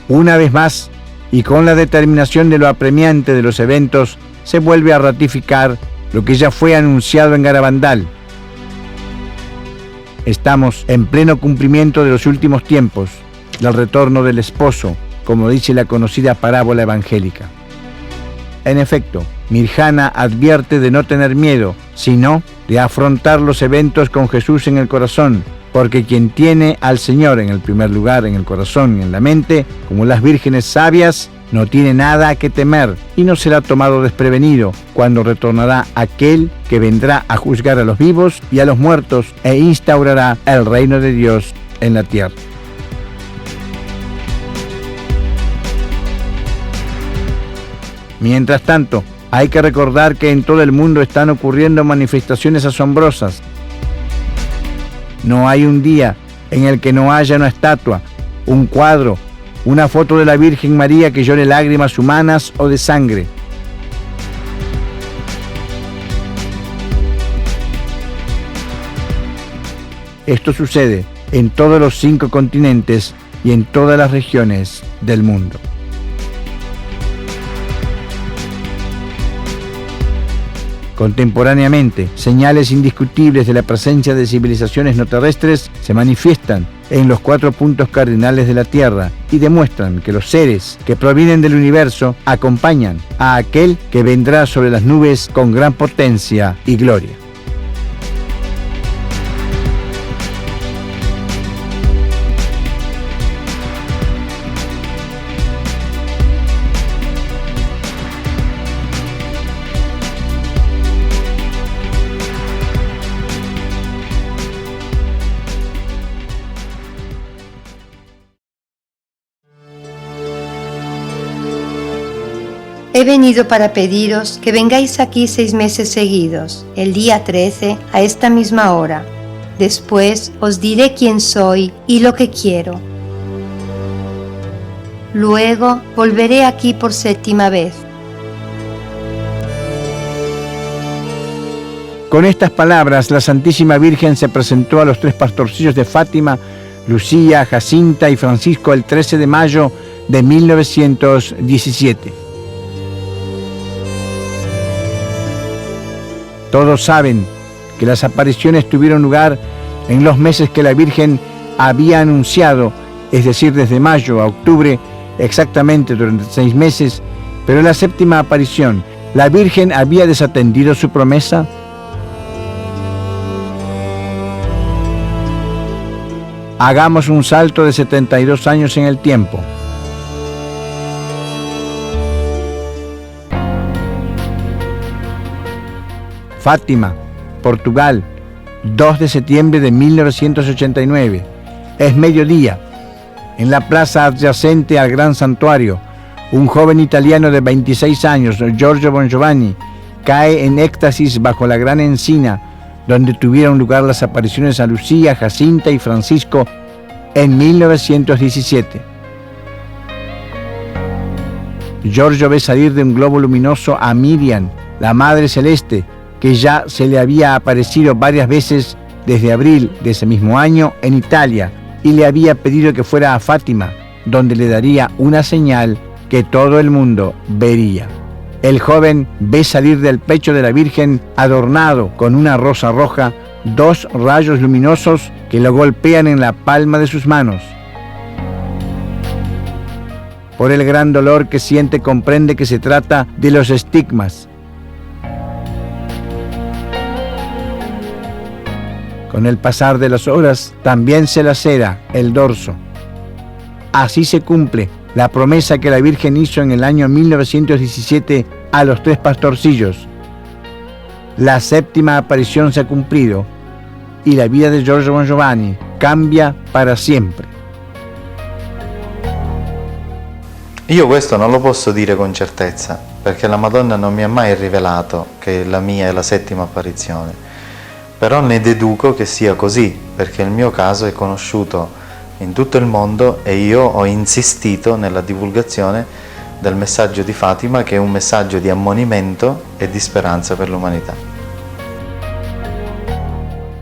Una vez más, y con la determinación de lo apremiante de los eventos, se vuelve a ratificar lo que ya fue anunciado en Garabandal. Estamos en pleno cumplimiento de los últimos tiempos, del retorno del esposo, como dice la conocida parábola evangélica. En efecto, Mirjana advierte de no tener miedo, sino de afrontar los eventos con Jesús en el corazón, porque quien tiene al Señor en el primer lugar en el corazón y en la mente, como las vírgenes sabias, no tiene nada que temer y no será tomado desprevenido cuando retornará aquel que vendrá a juzgar a los vivos y a los muertos e instaurará el reino de Dios en la tierra. Mientras tanto, hay que recordar que en todo el mundo están ocurriendo manifestaciones asombrosas. No hay un día en el que no haya una estatua, un cuadro, una foto de la Virgen María que llore lágrimas humanas o de sangre. Esto sucede en todos los 5 continentes y en todas las regiones del mundo. Contemporáneamente, señales indiscutibles de la presencia de civilizaciones no terrestres se manifiestan en los 4 puntos cardinales de la Tierra y demuestran que los seres que provienen del universo acompañan a aquel que vendrá sobre las nubes con gran potencia y gloria. He venido para pediros que vengáis aquí 6 meses seguidos, el día 13, a esta misma hora. Después os diré quién soy y lo que quiero. Luego volveré aquí por 7ª vez. Con estas palabras, la Santísima Virgen se presentó a los 3 pastorcillos de Fátima, Lucía, Jacinta y Francisco, el 13 de mayo de 1917. Todos saben que las apariciones tuvieron lugar en los meses que la Virgen había anunciado, es decir, desde mayo a octubre, exactamente durante 6 meses, pero en la séptima aparición, ¿la Virgen había desatendido su promesa? Hagamos un salto de 72 años en el tiempo. Fátima, Portugal, 2 de septiembre de 1989. Es mediodía. En la plaza adyacente al gran santuario, un joven italiano de 26 años, Giorgio Bongiovanni, cae en éxtasis bajo la gran encina donde tuvieron lugar las apariciones a Lucía, Jacinta y Francisco en 1917. Giorgio ve salir de un globo luminoso a Miriam, la Madre Celeste, que ya se le había aparecido varias veces desde abril de ese mismo año en Italia, y le había pedido que fuera a Fátima, donde le daría una señal que todo el mundo vería. El joven ve salir del pecho de la Virgen, adornado con una rosa roja, 2 rayos luminosos que lo golpean en la palma de sus manos. Por el gran dolor que siente, comprende que se trata de los estigmas. Con el pasar de las horas, también se lacera el dorso. Así se cumple la promesa que la Virgen hizo en el año 1917 a los 3 pastorcillos. La séptima aparición se ha cumplido y la vida de Giorgio Bongiovanni cambia para sempre. Io questo non lo posso dire con certezza, perché la Madonna non mi ha mai rivelato che la mia è la settima apparizione, però ne deduco che sia così, perché il mio caso è conosciuto in tutto il mondo e io ho insistito nella divulgazione del messaggio di Fatima, che è un messaggio di ammonimento e di speranza per l'umanità.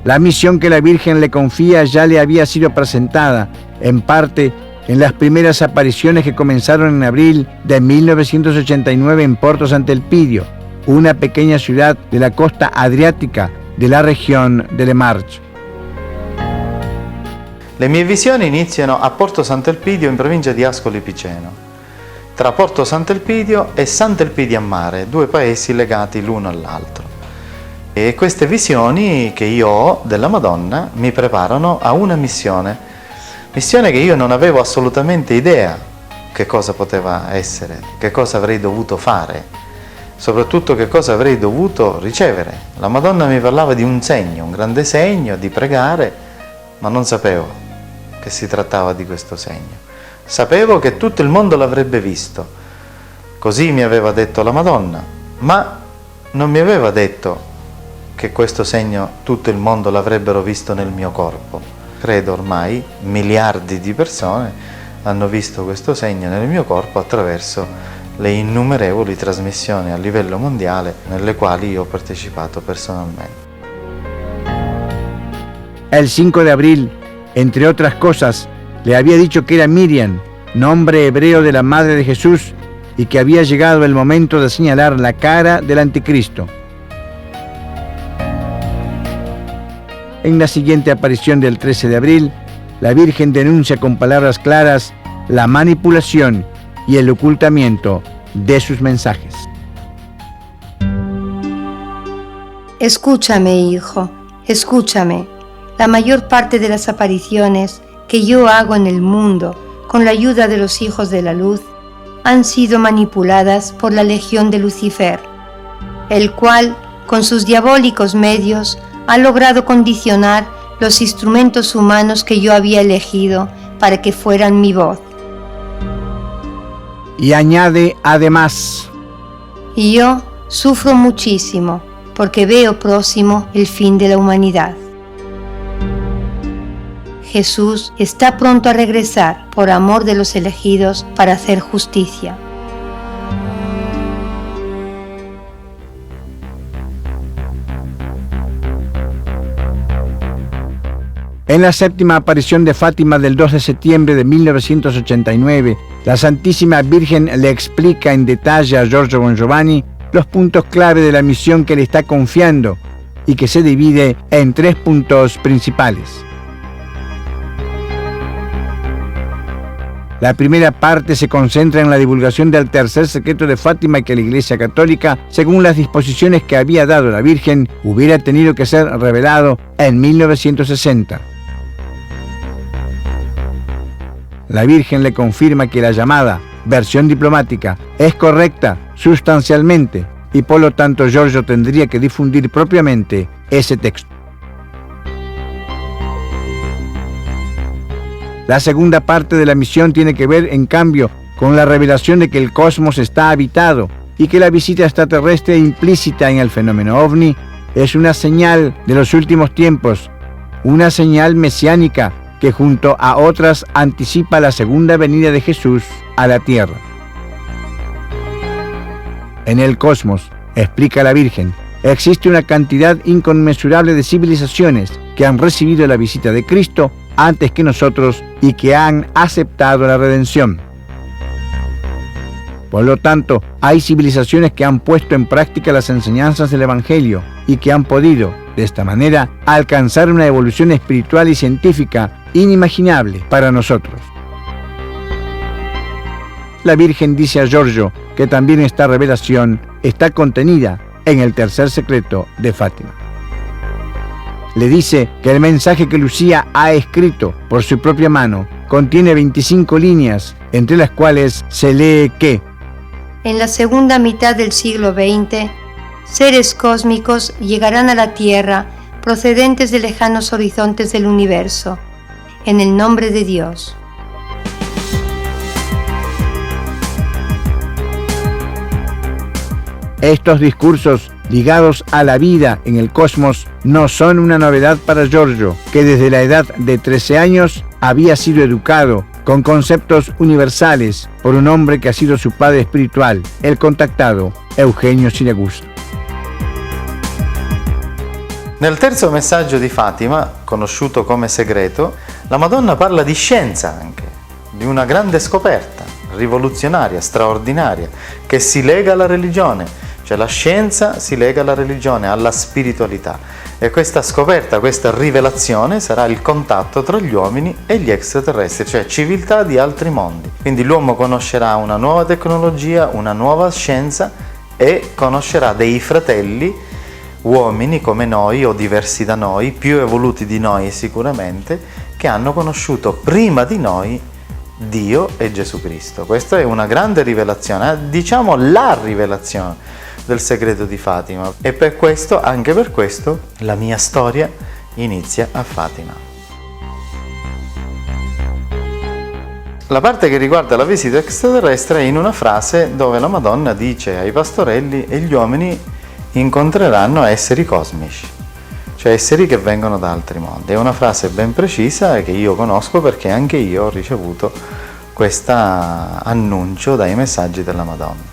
La misión que la Virgen le confía ya le había sido presentada, en parte, en las primeras apariciones que comenzaron en abril de 1989 en Porto Sant'Elpidio, una pequeña ciudad de la costa adriática de la región de Le Marche. Le mie visioni iniziano a Porto Sant'Elpidio in provincia di Ascoli Piceno, tra Porto Sant'Elpidio e Sant'Elpidio a Mare, 2 paesi legati l'uno all'altro. E queste visioni che io ho della Madonna mi preparano a una missione che io non avevo assolutamente idea che cosa poteva essere, che cosa avrei dovuto fare, soprattutto che cosa avrei dovuto ricevere. La Madonna mi parlava di un segno, un grande segno, di pregare, ma non sapevo che si trattava di questo segno. Sapevo che tutto il mondo l'avrebbe visto, così mi aveva detto la Madonna, ma non mi aveva detto che questo segno tutto il mondo l'avrebbero visto nel mio corpo. Credo ormai miliardi di persone hanno visto questo segno nel mio corpo attraverso le innumerevoli trasmissioni a livello mondiale nelle quali io ho partecipato personalmente. El 5 de abril, entre otras cosas, le había dicho que era Miriam, nombre hebreo de la Madre de Jesús, y que había llegado el momento de señalar la cara del anticristo. En la siguiente aparición del 13 de abril, la Virgen denuncia con palabras claras la manipulación y el ocultamiento de sus mensajes. Escúchame, hijo, escúchame. La mayor parte de las apariciones que yo hago en el mundo con la ayuda de los hijos de la luz han sido manipuladas por la legión de Lucifer, el cual, con sus diabólicos medios, ha logrado condicionar los instrumentos humanos que yo había elegido para que fueran mi voz. Y añade además: Y yo sufro muchísimo porque veo próximo el fin de la humanidad. Jesús está pronto a regresar por amor de los elegidos para hacer justicia. En la séptima aparición de Fátima del 2 de septiembre de 1989, la Santísima Virgen le explica en detalle a Giorgio Bongiovanni los puntos clave de la misión que le está confiando y que se divide en 3 puntos principales. La primera parte se concentra en la divulgación del tercer secreto de Fátima que la Iglesia Católica, según las disposiciones que había dado la Virgen, hubiera tenido que ser revelado en 1960. La Virgen le confirma que la llamada versión diplomática es correcta sustancialmente y por lo tanto Giorgio tendría que difundir propiamente ese texto. La segunda parte de la misión tiene que ver, en cambio, con la revelación de que el cosmos está habitado y que la visita extraterrestre implícita en el fenómeno ovni es una señal de los últimos tiempos, una señal mesiánica que junto a otras anticipa la segunda venida de Jesús a la Tierra. En el cosmos, explica la Virgen, existe una cantidad inconmensurable de civilizaciones que han recibido la visita de Cristo antes que nosotros y que han aceptado la redención. Por lo tanto, hay civilizaciones que han puesto en práctica las enseñanzas del Evangelio y que han podido, de esta manera, alcanzar una evolución espiritual y científica inimaginable para nosotros. La Virgen dice a Giorgio que también esta revelación está contenida en el tercer secreto de Fátima. Le dice que el mensaje que Lucía ha escrito por su propia mano contiene 25 líneas, entre las cuales se lee que en la segunda mitad del siglo XX, seres cósmicos llegarán a la Tierra procedentes de lejanos horizontes del universo, en el nombre de Dios. Estos discursos ligados a la vida en el cosmos no son una novedad para Giorgio, que desde la edad de 13 años había sido educado con conceptos universales por un hombre que ha sido su padre espiritual, el contactado Eugenio Siragusa. Nel terzo messaggio di Fatima, conosciuto come segreto, la Madonna parla di scienza anche, di una grande scoperta, rivoluzionaria, straordinaria, che si lega alla religione. Cioè la scienza si lega alla religione, alla spiritualità, e questa scoperta, questa rivelazione sarà il contatto tra gli uomini e gli extraterrestri, cioè civiltà di altri mondi. Quindi l'uomo conoscerà una nuova tecnologia, una nuova scienza e conoscerà dei fratelli, uomini come noi o diversi da noi, più evoluti di noi sicuramente, che hanno conosciuto prima di noi Dio e Gesù Cristo. Questa è una grande rivelazione, diciamo la rivelazione del segreto di Fatima, e per questo, anche per questo, la mia storia inizia a Fatima. La parte che riguarda la visita extraterrestre è in una frase dove la Madonna dice ai pastorelli e gli uomini incontreranno esseri cosmici, cioè esseri che vengono da altri mondi. È una frase ben precisa che io conosco perché anche io ho ricevuto questo annuncio dai messaggi della Madonna.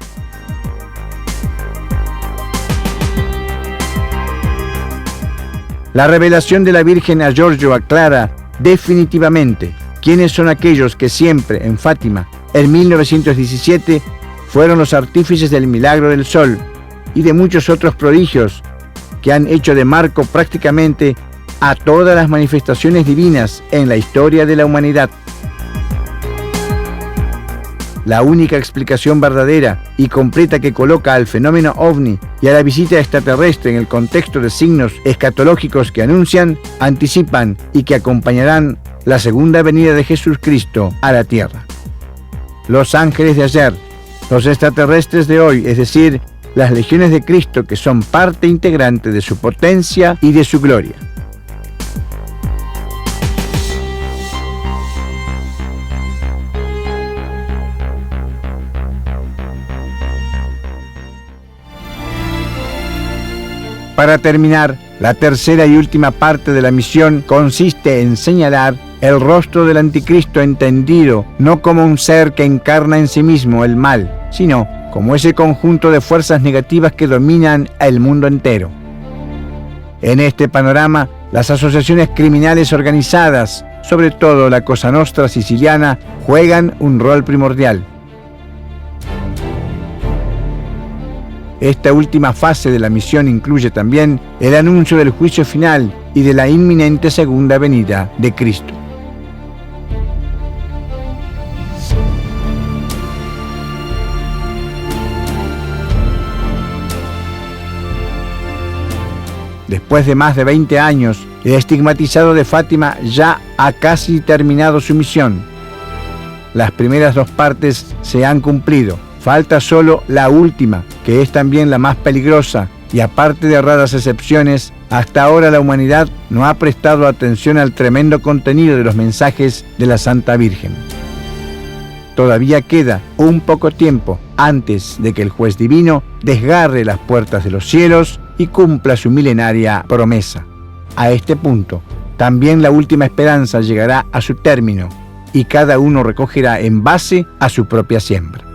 La revelación de la Virgen a Giorgio aclara definitivamente quiénes son aquellos que siempre en Fátima, en 1917, fueron los artífices del milagro del sol y de muchos otros prodigios que han hecho de marco prácticamente a todas las manifestaciones divinas en la historia de la humanidad. La única explicación verdadera y completa que coloca al fenómeno ovni y a la visita extraterrestre en el contexto de signos escatológicos que anuncian, anticipan y que acompañarán la segunda venida de Jesucristo a la Tierra. Los ángeles de ayer, los extraterrestres de hoy, es decir, las legiones de Cristo que son parte integrante de su potencia y de su gloria. Para terminar, la tercera y última parte de la misión consiste en señalar el rostro del anticristo entendido no como un ser que encarna en sí mismo el mal, sino como ese conjunto de fuerzas negativas que dominan el mundo entero. En este panorama, las asociaciones criminales organizadas, sobre todo la Cosa Nostra siciliana, juegan un rol primordial. Esta última fase de la misión incluye también el anuncio del juicio final y de la inminente segunda venida de Cristo. Después de más de 20 años, el estigmatizado de Fátima ya ha casi terminado su misión. Las primeras 2 partes se han cumplido. Falta solo la última, que es también la más peligrosa, y aparte de raras excepciones, hasta ahora la humanidad no ha prestado atención al tremendo contenido de los mensajes de la Santa Virgen. Todavía queda un poco tiempo antes de que el juez divino desgarre las puertas de los cielos y cumpla su milenaria promesa. A este punto, también la última esperanza llegará a su término y cada uno recogerá en base a su propia siembra.